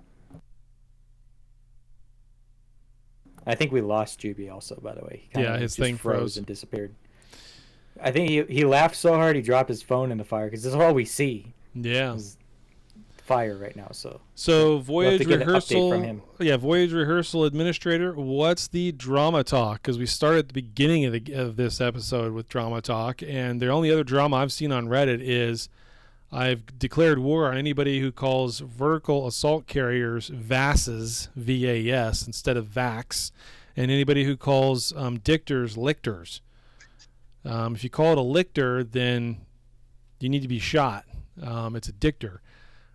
I think we lost Juby also, by the way. He kinda His just thing froze and disappeared. I think he laughed so hard he dropped his phone in the fire because this is all we see. Yeah. Is fire right now. So Voyage we'll get an update rehearsal from him. Yeah, Voyage rehearsal administrator. What's the drama talk? Because we started at the beginning of this episode with drama talk, and the only other drama I've seen on Reddit is I've declared war on anybody who calls vertical assault carriers VASs, VAS, instead of VAX, and anybody who calls dictors lictors. If you call it a lictor, then you need to be shot. It's a dictor.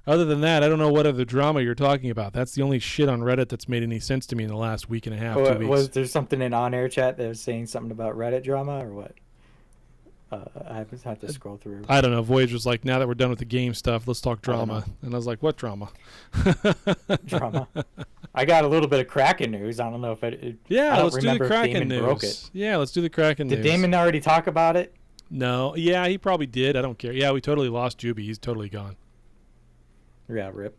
Other than that, I don't know what other drama you're talking about. That's the only shit on Reddit that's made any sense to me in the last week and a half, 2 weeks. Was there something in on-air chat that was saying something about Reddit drama or what? I have to scroll through. I don't know. Voyage was like, now that we're done with the game stuff, let's talk drama. And I was like, what drama? Drama. I got a little bit of Kraken news. I don't know if let's do the Kraken news. Broke it. Yeah, let's do the Kraken news. Did Damon already talk about it? No. Yeah, he probably did. I don't care. Yeah, we totally lost Juby. He's totally gone. Yeah, rip.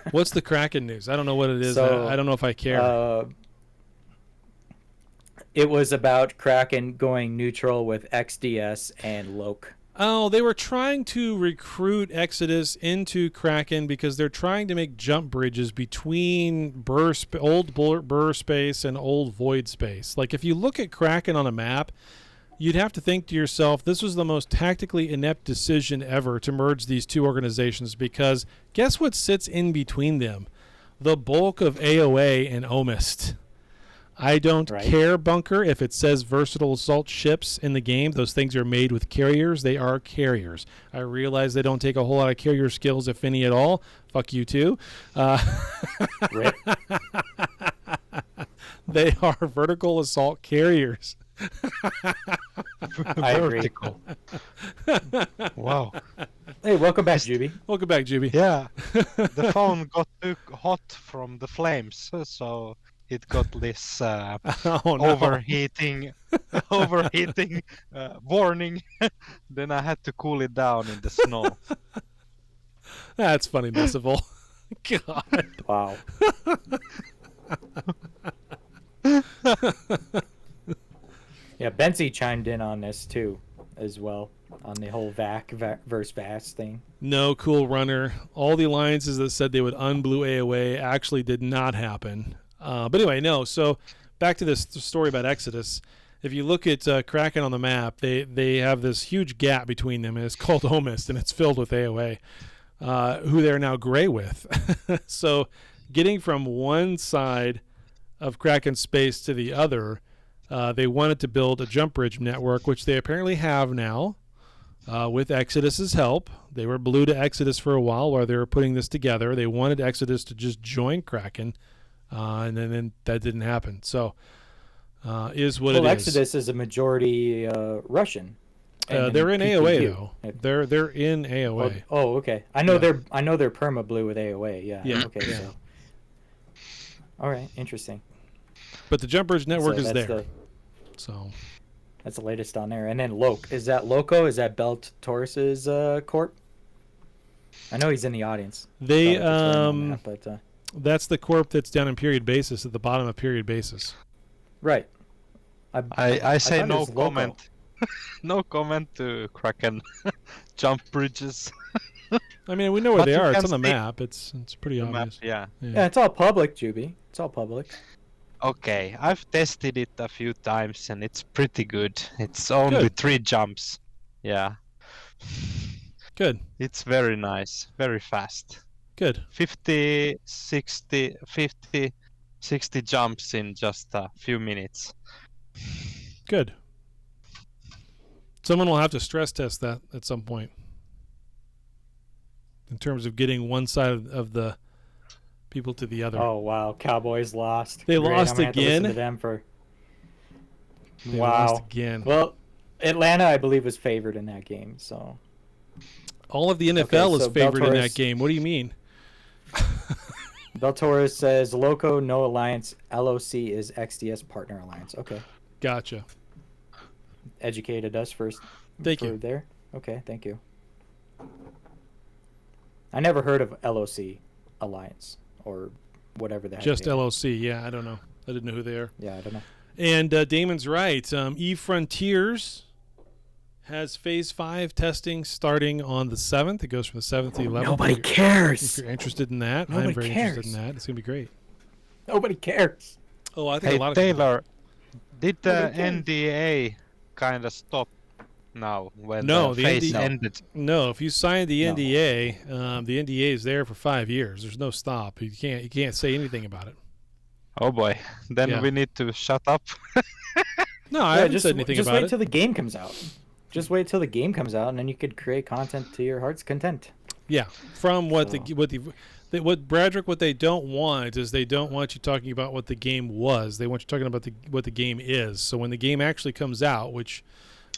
What's the Kraken news? I don't know what it is. So, I don't know if I care. It was about Kraken going neutral with XDS and Loke. Oh, they were trying to recruit Exodus into Kraken because they're trying to make jump bridges between old Burr space and old Void space. Like, if you look at Kraken on a map, you'd have to think to yourself, this was the most tactically inept decision ever to merge these two organizations, because guess what sits in between them? The bulk of AOA and Omist. I don't care, Bunker, if it says versatile assault ships in the game. Those things are made with carriers. They are carriers. I realize they don't take a whole lot of carrier skills, if any at all. Fuck you, too. They are vertical assault carriers. I agree. Wow. Hey, welcome back, Juby. Welcome back, Juby. Yeah. The phone got too hot from the flames, so it got this overheating warning. Then I had to cool it down in the snow. That's funny, Messival. God. Wow. Yeah, Benzie chimed in on this too. as well on the whole VAC versus VAS thing. No, cool runner. All the alliances that said they would unblue AOA actually did not happen. But anyway, no. So back to this story about Exodus. If you look at Kraken on the map, they have this huge gap between them, and it's called Omist, and it's filled with AOA, who they're now gray with. So getting from one side of Kraken space to the other, they wanted to build a jump bridge network, which they apparently have now. With Exodus's help. They were blue to Exodus for a while they were putting this together. They wanted Exodus to just join Kraken, and then that didn't happen. So, is what it is. Well, Exodus is a majority Russian. They're in AOA though. They're in AOA. Oh, okay. I know they're perma blue with AOA. Yeah. Yeah. Okay. Yeah. So. All right. Interesting. But the jump bridge network So is that's there. So. That's the latest on there. And then is that Loco? Is that Bell Taurus's corp? I know he's in the audience. They But that's the corp that's down in period basis at the bottom of period basis. right. I say thought it no was Loco. comment. No comment to Kraken jump bridges. I mean, we know where But they you are. It's can on the see map. It's pretty The map, obvious. yeah. Yeah, it's all public, Juby. It's all public. Okay, I've tested it a few times and it's pretty good. It's only Good. 3 jumps. Yeah. Good. It's very nice, very fast. Good. 50, 60 jumps in just a few minutes. Good. Someone will have to stress test that at some point in terms of getting one side of the people to the other. Oh wow, Cowboys lost. They Great, lost I'm gonna have to listen again? to them for. They Wow. lost again. Well, Atlanta, I believe, was favored in that game. So All of the NFL is so favored in Beltorus- that game. What do you mean? Bell Taurus says Loco, no alliance. LOC is XDS partner alliance. Okay, Gotcha. educated us first. Thank you. There. Okay, thank you. I never heard of LOC alliance or whatever that. Just LOC. Yeah, I don't know. I didn't know who they are. Yeah, I don't know. And Damon's right. Frontiers has Phase 5 testing starting on the 7th. It goes from the 7th to the 11th. Nobody If cares. you're interested in that, I'm Nobody very cares. interested in that. It's going to be great. Nobody cares. Oh, I think Hey a lot of people. Taylor, did the Nobody cares. NDA kind of stop now when No, the the phase NDA ended? No, if you sign the No. NDA, the NDA is there for 5 years. There's no stop. You can't say anything about it. Oh boy, then Yeah. we need to shut up. No, I haven't said anything just about wait it. till the game comes out. Just wait till the game comes out, and then you could create content to your heart's content. Yeah, from what So- what Bradrick, what they don't want is they don't want you talking about what the game was. They want you talking about what the game is. So when the game actually comes out, which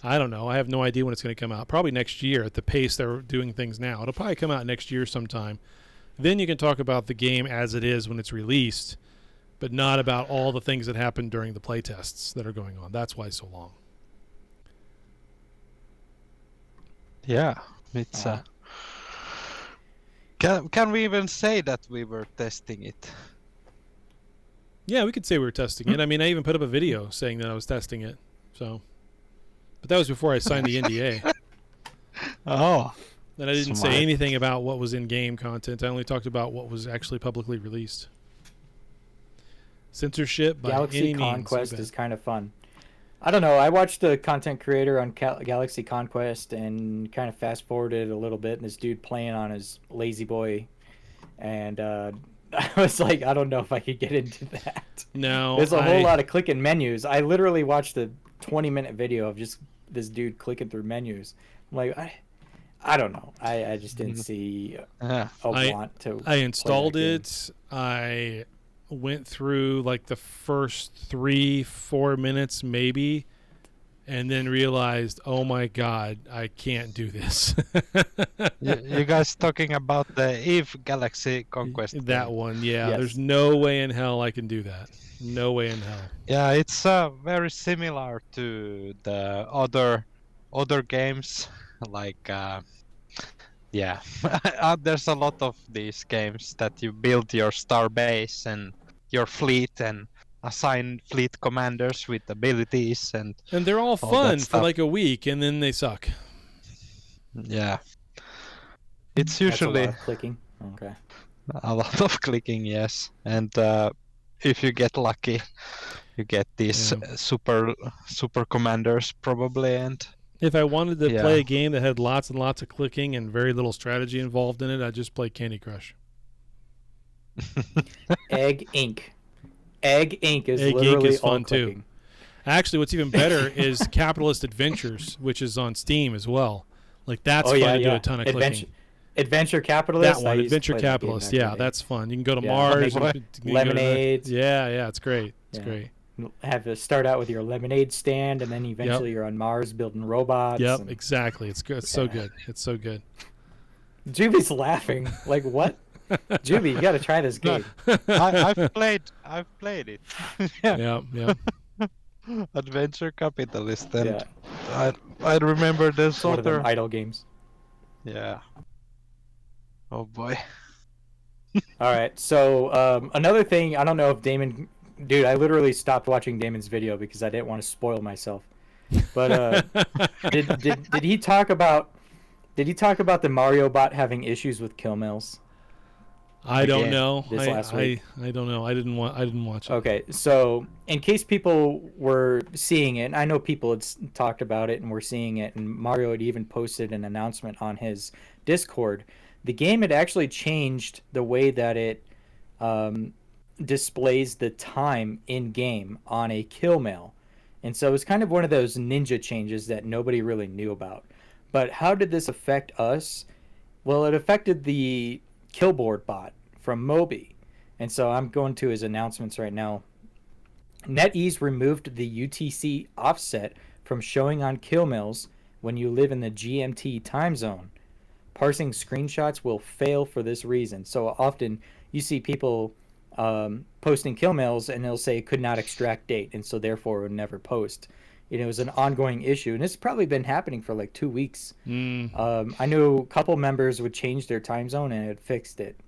I don't know, I have no idea when it's going to come out. Probably next year at the pace they're doing things now. It'll probably come out next year sometime. Then you can talk about the game as it is when it's released, but not about all the things that happened during the playtests that are going on. That's why it's so long. Yeah, it's Can we even say that we were testing it? Yeah, we could say we were testing it. I mean, I even put up a video saying that I was testing it. So, but that was before I signed the NDA. Oh, And I didn't Smart. say anything about what was in-game content. I only talked about what was actually publicly released. Censorship by Galaxy any means. Conquest you bet. is kind of fun. I don't know. I watched a content creator on Galaxy Conquest and kind of fast forwarded a little bit, and this dude playing on his lazy boy, and I was like, I don't know if I could get into that. No, There's a whole lot of clicking menus. I literally watched a 20-minute video of just this dude clicking through menus. I'm like, I don't know. I just didn't see yeah. a I- want to. I installed game. it. I went through like the first 3-4 minutes maybe, and then realized, oh my god, I can't do this. You guys talking about the Eve Galaxy Conquest? That game? one, yeah. Yes. There's no way in hell I can do that. No way in hell. Yeah, it's very similar to the other games. Like, yeah, there's a lot of these games that you build your star base and your fleet, and assign fleet commanders with abilities and they're all all fun that for stuff. like a week, and then they suck. Yeah. It's That's a lot usually of clicking. Okay. a lot of clicking, yes. And if you get lucky, you get these Yeah. super commanders probably, and If I wanted to play yeah. a game that had lots and lots of clicking and very little strategy involved in it, I'd just play Candy Crush. Egg Inc. Egg Inc. is Egg Inc. literally is all fun, too. clicking. Actually, what's even better is Capitalist Adventures, which is on Steam as well. Like, that's Oh, fun yeah, to do yeah. a ton of clicking. Adventure Capitalist. That one, I used to Adventure play that game Capitalist. back in Yeah, the day. that's fun. You can go to Yeah, Mars. make you can go to- lemonades. Yeah, it's great. It's Yeah. great. Have to start out with your lemonade stand, and then eventually you're on Mars building robots. Yep, and... exactly. It's good. It's so Yeah. good. It's so good. Juby's laughing. Like, what? Juby, you got to try this game. I've played it. Yeah. Adventure Capitalist, and Yeah, I remember there's it's one of them other. idle games. Yeah. Oh boy. All right, so another thing, I don't know if Damon, dude, I literally stopped watching Damon's video because I didn't want to spoil myself. But did he talk about the Mario bot having issues with kill mills? I don't Again, know. this last week. I don't know. I didn't watch it. Okay, so in case people were seeing it, and I know people had talked about it and were seeing it, and Mario had even posted an announcement on his Discord. The game had actually changed the way that it displays the time in game on a kill mail, and so it's kind of one of those ninja changes that nobody really knew about. But how did this affect us? Well, it affected the Killboard bot from Moby. And so I'm going to his announcements right now. NetEase removed the UTC offset from showing on kill mills when you live in the GMT time zone. Parsing screenshots will fail for this reason. So often you see people posting kill mills and they'll say could not extract date, and so therefore would never post. It was an ongoing issue, and it's probably been happening for like 2 weeks. I knew a couple members would change their time zone and it fixed it.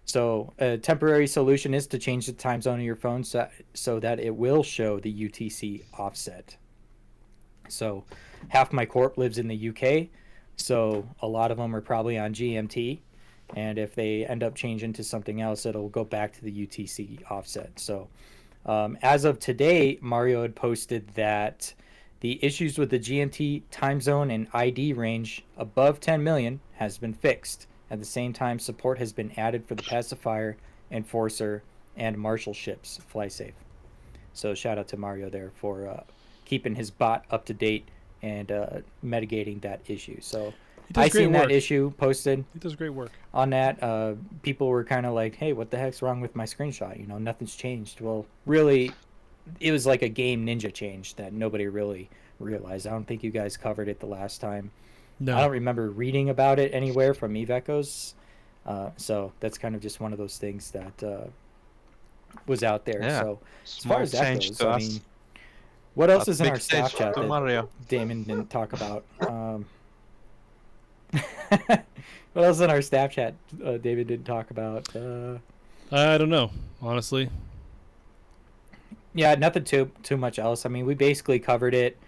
So a temporary solution is to change the time zone of your phone so that it will show the UTC offset. So half my corp lives in the UK, so a lot of them are probably on GMT, and if they end up changing to something else, it'll go back to the UTC offset. So as of today, Mario had posted that the issues with the GMT time zone and ID range above 10 million has been fixed. At the same time, support has been added for the Pacifier, Enforcer, and Marshal ships. Fly safe. So shout out to Mario there for keeping his bot up to date and mitigating that issue. So I seen that issue posted. He does great work on that. People were kind of like, hey, what the heck's wrong with my screenshot? Nothing's changed. Well, really, it was like a game ninja change that nobody really realized. I don't think you guys covered it the last time. No. I don't remember reading about it anywhere from Eve Echoes. So that's kind of just one of those things that was out there. Yeah. So as far as that goes, I mean, what else is in our staff chat that Damon didn't talk about? What else in our staff chat David didn't talk about? I don't know, honestly. Yeah, nothing too much else. I mean, we basically covered it.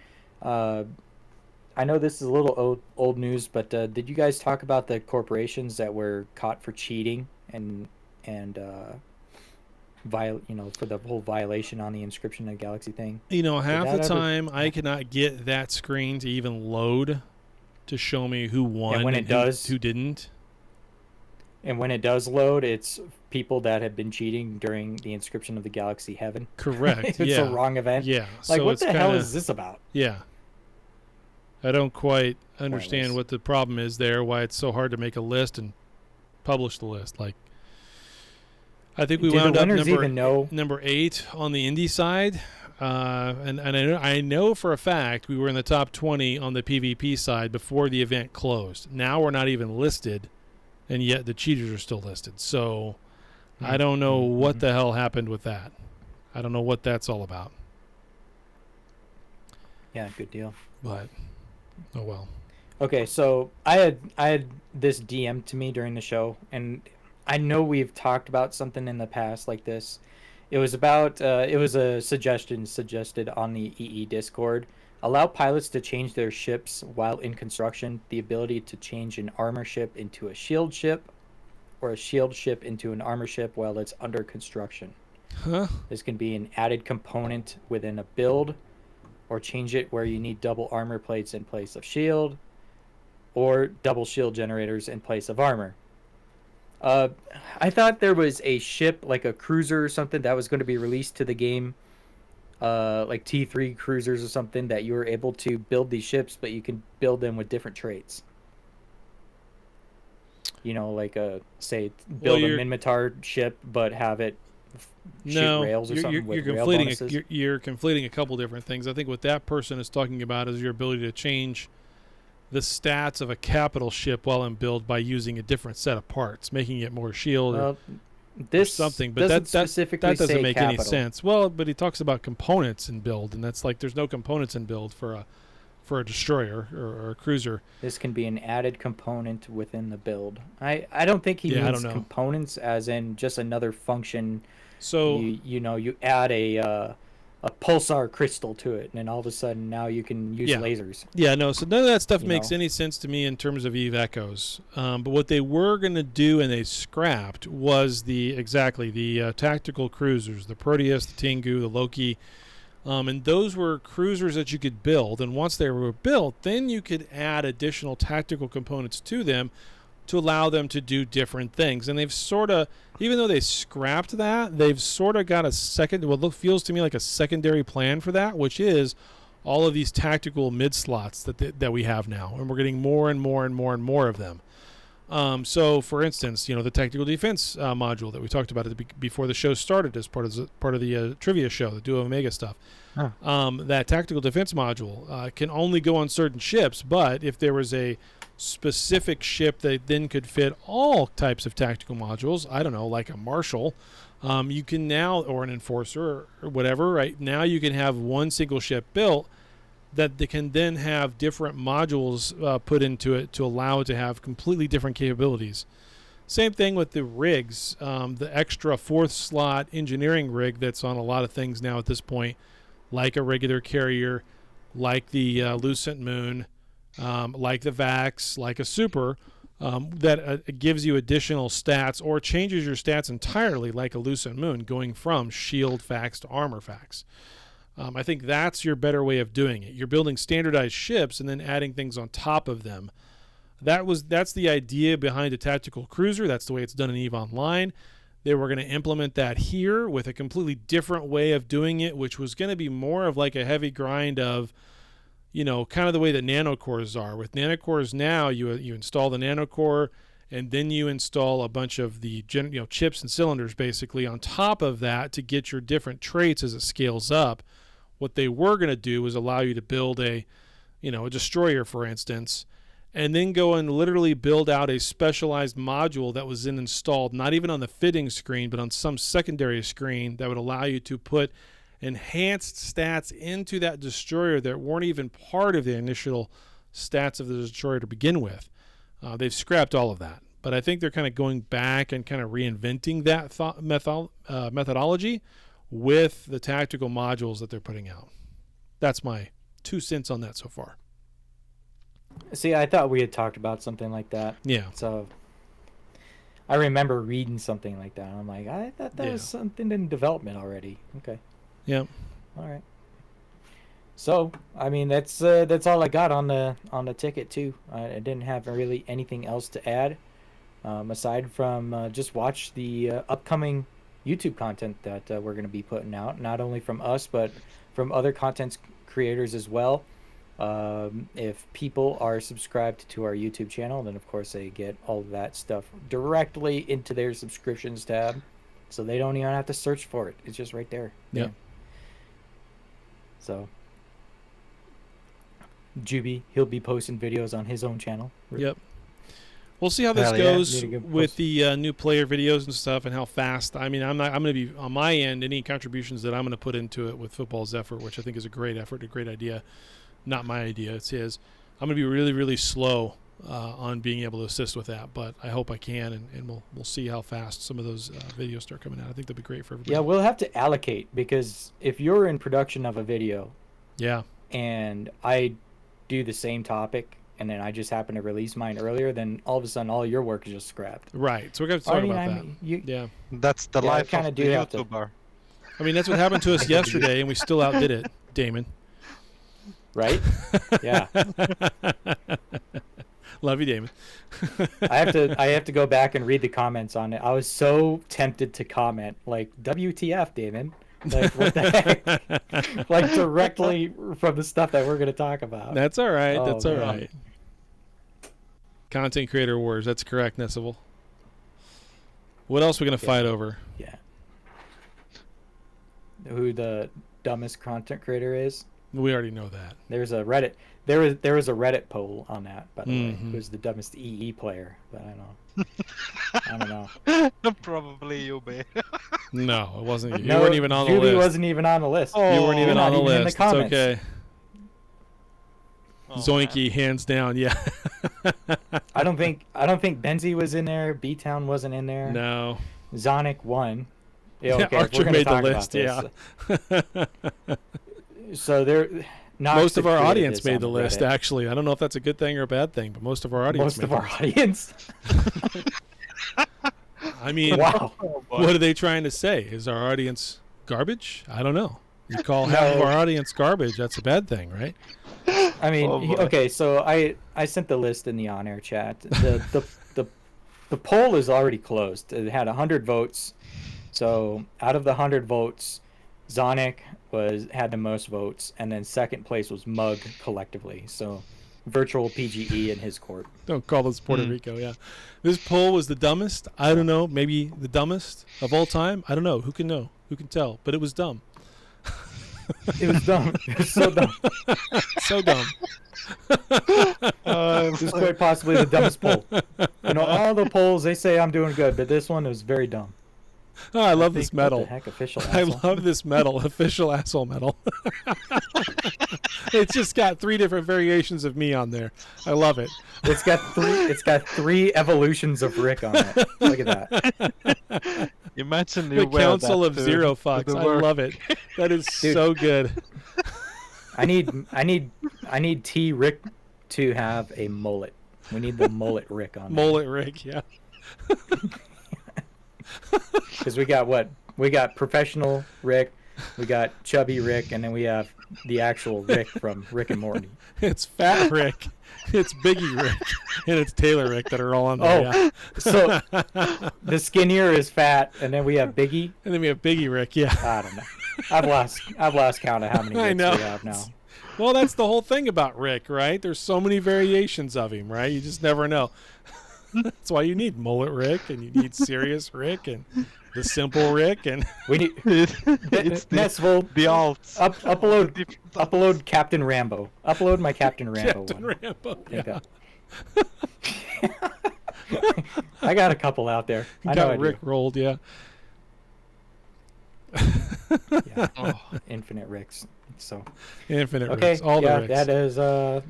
I know this is a little old news, but did you guys talk about the corporations that were caught for cheating and for the whole violation on the Inscription of the Galaxy thing? Half the time I cannot get that screen to even load to show me who won and when it does, who didn't. And when it does load, it's people that have been cheating during the Inscription of the Galaxy heaven. Correct. It's a wrong event. Yeah. Like, so what the hell is this about? Yeah. I don't quite understand what the problem is there, why it's so hard to make a list and publish the list. Like, I think we wound up number 8 on the indie side. And I know for a fact we were in the top 20 on the PvP side before the event closed. Now we're not even listed, and yet the cheaters are still listed. So I don't know what the hell happened with that. I don't know what that's all about. Yeah, good deal. But oh well. Okay, so I had this DM to me during the show, and I know we've talked about something in the past like this, It was about it was a suggestion suggested on the EE Discord. Allow pilots to change their ships while in construction. The ability to change an armor ship into a shield ship, or a shield ship into an armor ship while it's under construction. Huh? This can be an added component within a build, or change it where you need double armor plates in place of shield, or double shield generators in place of armor. I thought there was a ship, like a cruiser or something, that was going to be released to the game, like T3 cruisers or something, that you were able to build these ships, but you can build them with different traits. You know, like say build a Minmatar ship, but have it shoot rails or something with rail bonuses. You're conflating a couple different things. I think what that person is talking about is your ability to change the stats of a capital ship while in build by using a different set of parts, making it more shield or something. But that doesn't make any sense. Well, but he talks about components in build, and that's like there's no components in build for a destroyer or a cruiser. This can be an added component within the build. I don't think he means components as in just another function. So you add a pulsar crystal to it, and then all of a sudden now you can use lasers. Yeah, no, so none of that stuff makes any sense to me in terms of Eve Echoes. But what they were going to do and they scrapped was the tactical cruisers, the Proteus, the Tengu, the Loki. And those were cruisers that you could build, and once they were built, then you could add additional tactical components to them to allow them to do different things. And they've sort of, even though they scrapped that, they've sort of got what feels to me like a secondary plan for that, which is all of these tactical mid slots that we have now, and we're getting more and more and more and more of them. So, for instance, the tactical defense module that we talked about before the show started as part of the trivia show, the Duo Omega stuff. That tactical defense module can only go on certain ships, but if there was a specific ship that then could fit all types of tactical modules, I don't know, like a Marshal, you can now, or an Enforcer or whatever, right? Now you can have one single ship built that they can then have different modules put into it to allow it to have completely different capabilities. Same thing with the rigs, the extra fourth slot engineering rig that's on a lot of things now at this point, like a regular carrier, like the Lucent Moon, like the Vax, like a Super, that gives you additional stats or changes your stats entirely, like a Lucent Moon, going from shield fax to armor fax. I think that's your better way of doing it. You're building standardized ships and then adding things on top of them. That's the idea behind a tactical cruiser. That's the way it's done in EVE Online. They were going to implement that here with a completely different way of doing it, which was going to be more of like a heavy grind of, kind of the way that nanocores are. With nanocores now, you install the nanocore, and then you install a bunch of the chips and cylinders basically on top of that to get your different traits as it scales up. What they were going to do was allow you to build a destroyer, for instance, and then go and literally build out a specialized module that was then installed, not even on the fitting screen, but on some secondary screen that would allow you to put enhanced stats into that destroyer that weren't even part of the initial stats of the destroyer to begin with. They've scrapped all of that. But I think they're kind of going back and kind of reinventing that methodology with the tactical modules that they're putting out. That's my 2 cents on that so far. See, I thought we had talked about something like that. Yeah. So I remember reading something like that. I'm like, I thought that was something in development already. Okay. Yeah. All right. So, I mean, that's all I got on the ticket too. I didn't have really anything else to add, aside from just watch the upcoming YouTube content that we're going to be putting out, not only from us but from other content creators as well. If people are subscribed to our YouTube channel, then of course they get all of that stuff directly into their subscriptions tab, so they don't even have to search for it. It's just right there. Yeah. So Juby, he'll be posting videos on his own channel. Yep. We'll see how this goes with the new player videos and stuff, and how fast. I mean, I'm going to be on my end. Any contributions that I'm going to put into it with Football's effort, which I think is a great effort, a great idea. Not my idea, it's his. I'm going to be really, really slow on being able to assist with that, but I hope I can, and we'll see how fast some of those videos start coming out. I think that'd be great for everybody. Yeah, we'll have to allocate, because if you're in production of a video, yeah, and I do the same topic, and then I just happen to release mine earlier, then all of a sudden all your work is just scrapped. right. So we're going to talk about that. Yeah, That's the Yeah, I life kinda of the do have to- YouTuber. I mean, that's what happened to us yesterday, and we still outdid it, Damon. Right? Yeah. Love you, Damon. I have to go back and read the comments on it. I was so tempted to comment like WTF, Damon. Like what the heck? Like directly from the stuff that we're gonna talk about. That's all right. Oh, That's all man. right. Content creator wars. That's correct, Nessival. What else are we gonna fight over? Yeah. Who the dumbest content creator is? We already know that. There's a Reddit. There was a Reddit poll on that, by the way. Mhm. Who's the dumbest EE player? But I don't know. Probably you, be. No, it wasn't you. No, You weren't even on the Juby list. wasn't even on the list. Oh, You weren't even You're on not the even in the list. It's comments. okay. Oh, Zoinky, hands down. Yeah. I don't think Benzie was in there. B Town wasn't in there. No. Zonic won. Yeah, Yeah, okay, if Archer we're gonna made the talk about list. this. So there, Nox Most of our created audience this made on the list, Reddit. actually. I don't know if that's a good thing or a bad thing, but most of our audience. Most of made our the list. audience. I mean, Wow. what are they trying to say? Is our audience garbage? I don't know. You call half of No. our audience garbage, that's a bad thing, right? I mean, Oh, boy. okay, so I sent the list in the on-air chat. The poll is already closed. It had 100 votes. So out of the 100 votes, Zonic had the most votes, and then second place was Mug collectively. So virtual PGE in his court. Don't call this Puerto Rico, yeah. This poll was the dumbest. I don't know. Maybe the dumbest of all time. I don't know. Who can know? Who can tell? But it was dumb. It was dumb. It was so dumb. So dumb. This is quite possibly the dumbest poll. You know, all the polls, they say I'm doing good, but this one was very dumb. Oh, I love this What medal. the heck, official I asshole. love this medal, official asshole medal. It's just got 3 different variations of me on there. I love it. It's got three evolutions of Rick on it. Look at that. Imagine The you wear Council that of to- Zero to Fucks. the I work. love it. That is Dude. so good. I need T Rick to have a mullet. We need the mullet Rick on there. Mullet Rick, yeah. Because we got what? We got professional Rick, we got chubby Rick, and then we have the actual Rick from Rick and Morty. It's Fat Rick, it's Biggie Rick, and it's Taylor Rick that are all on there. Oh, Yeah. so the skinnier is Fat, and then we have Biggie. And then we have Biggie Rick, yeah. I don't know. I've lost count of how many I Ricks know. we have now. Well, that's the whole thing about Rick, right? There's so many variations of him, right? You just never know. That's why you need Mullet Rick, and you need Serious Rick, and the Simple Rick, and We need It's the Nessville, alts. upload Captain Rambo. Upload my Captain Rambo Captain one. Rambo. Yeah. Yeah. I got a couple out there. I know I Got do. Rick rolled, yeah. Yeah. Oh, Infinite Ricks. So Infinite okay, Ricks, all yeah, the Ricks. that is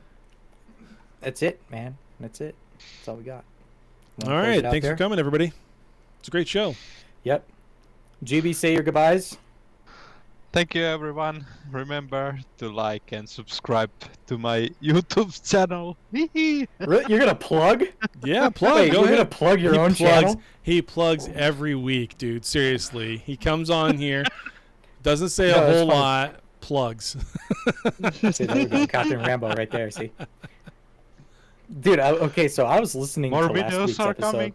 that's it, man. That's it. That's all we got. All Wanna close right, it out thanks there? for coming, everybody. It's a great show. Yep. GB, say your goodbyes. thank you, everyone. Remember to like and subscribe to my YouTube channel. Really? You're gonna plug? Yeah, plug. Wait, Go you're ahead. gonna plug your He own plugs, channel? He plugs every week, dude. Seriously. He comes on here, doesn't say No, a that's whole fine. lot, plugs. See, there we go. Captain Rambo right there. See, dude. Okay, so I was listening More to last videos week's are episode. coming.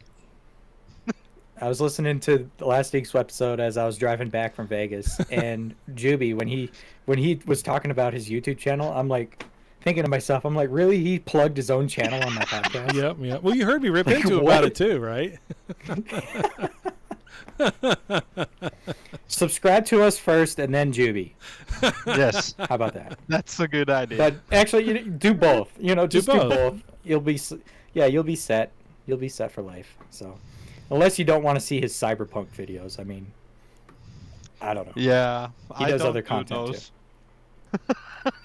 I was listening to the last week's episode as I was driving back from Vegas, and Juby, when he was talking about his YouTube channel, I'm like thinking to myself, I'm like, really? He plugged his own channel on my podcast? Yep, yep. Well, you heard me rip Like, into what? about it too, right? Subscribe to us first, and then Juby. Yes, How about that? that's a good idea. But actually, you do both. You know, just do both. both. You'll be set. You'll be set for life. So, unless you don't want to see his cyberpunk videos, I mean, I don't know. yeah, He I does don't other do content, those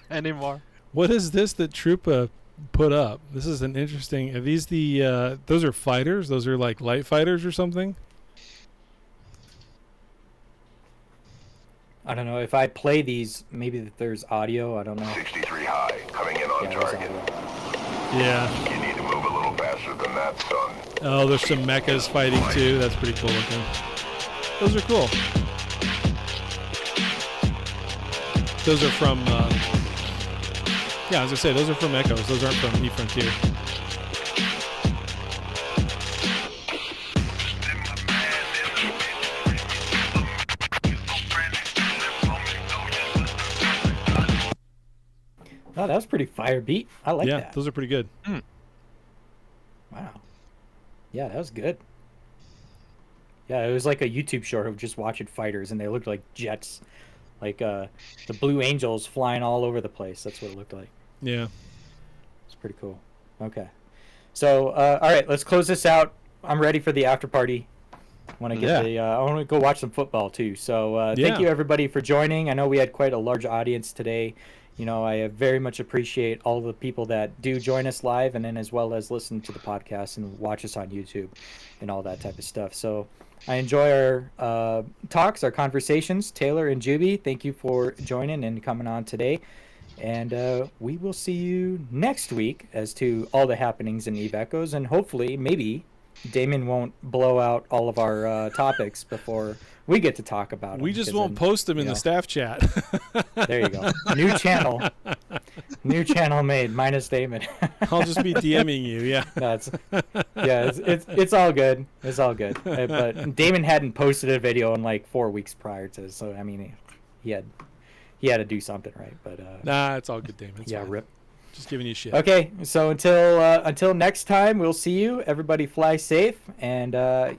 anymore. What is this that Trupa put up. This is an interesting. Are these the? Those are fighters. Those are like light fighters or something. I don't know if I play these. Maybe there's audio. I don't know. 63 high, coming in on There's target. audio. Yeah. You need to move a little faster than that, son. Oh, there's some mechas fighting too. That's pretty cool looking. Those are cool. Those are from. Yeah, as I say, those are from Echoes. Those aren't from eFrontier. Oh, that was pretty fire beat. I like Yeah, that. those are pretty good. Wow. Yeah, that was good. Yeah, it was like a YouTube short of just watching fighters, and they looked like jets, like the Blue Angels flying all over the place. That's what it looked like. Yeah. It's pretty cool. Okay. So, all right, let's close this out. I'm ready for the after party. I want to get I want to go watch some football too. So, thank you everybody for joining. I know we had quite a large audience today. You know, I very much appreciate all the people that do join us live, and then as well as listen to the podcast and watch us on YouTube and all that type of stuff. So I enjoy our talks, our conversations. Taylor and Juby, thank you for joining and coming on today. And we will see you next week as to all the happenings in Eve Echoes, and hopefully, maybe Damon won't blow out all of our topics before we get to talk about them. We just won't post them in the staff chat. There you go. New channel made minus Damon. I'll just be DMing you. Yeah. It's all good. It's all good. But Damon hadn't posted a video in like 4 weeks prior to, so I mean, he had to do something right. But nah, it's all good, Damon. It's yeah, fine. rip. Just giving you shit. Okay, so until next time, we'll see you. Everybody fly safe, and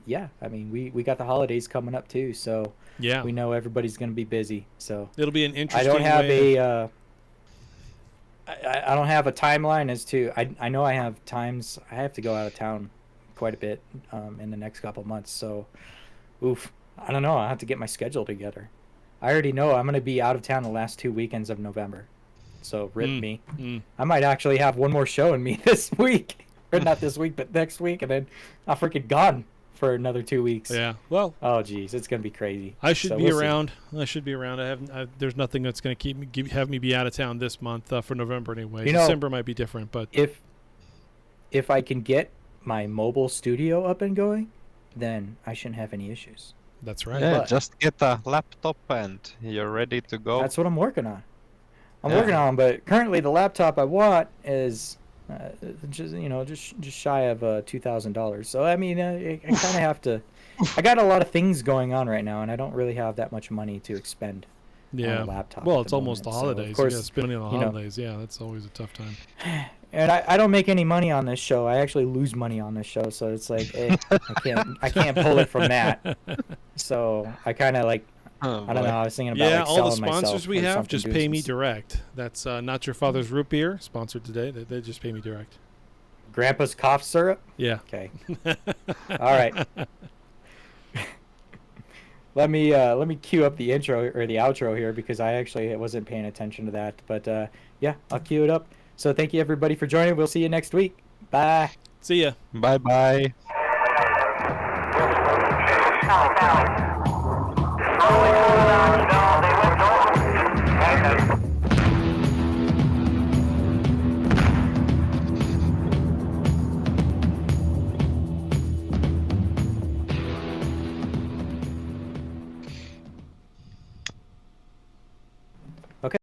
yeah, I mean we got the holidays coming up too, so Yeah. we know everybody's gonna be busy. So It'll be an interesting. I don't have way I don't have a timeline as to I know I have times I have to go out of town quite a bit in the next couple months, so I don't know, I have to get my schedule together. I already know I'm gonna be out of town the last 2 weekends of November. So rip me. I might actually have one more show in me this week. Or not this week, but next week, and then I'm freaking gone for another 2 weeks. Yeah. Well, oh geez, it's gonna be crazy. I should So be we'll see. around. I should be around. There's nothing that's going to have me be out of town this month for November anyway. You know, December might be different, but if I can get my mobile studio up and going, then I shouldn't have any issues. that's right. Yeah, But- just get a laptop and you're ready to go. That's what I'm working on. I'm Yeah. working on, but currently the laptop I want is just shy of $2,000. So I mean, I kind of have to. I got a lot of things going on right now, and I don't really have that much money to expend Yeah. on a laptop. Well, at it's the almost the moment. So, holidays. of course, you got to spend money on the you know- holidays. Yeah, that's always a tough time. and I don't make any money on this show. I actually lose money on this show, so it's like I can't pull it from that. So I kind of like. Oh, I don't boy. know. I was thinking about Yeah, like all the selling myself sponsors we or have something, just doing pay some me s- direct. That's Not Your Father's Root Beer, sponsored today. They just pay me direct. Grandpa's cough syrup. Yeah. Okay. All right. Let me cue up the intro or the outro here because I actually wasn't paying attention to that. But yeah, I'll cue it up. So thank you everybody for joining. We'll see you next week. Bye. See ya. Bye bye. Countdown.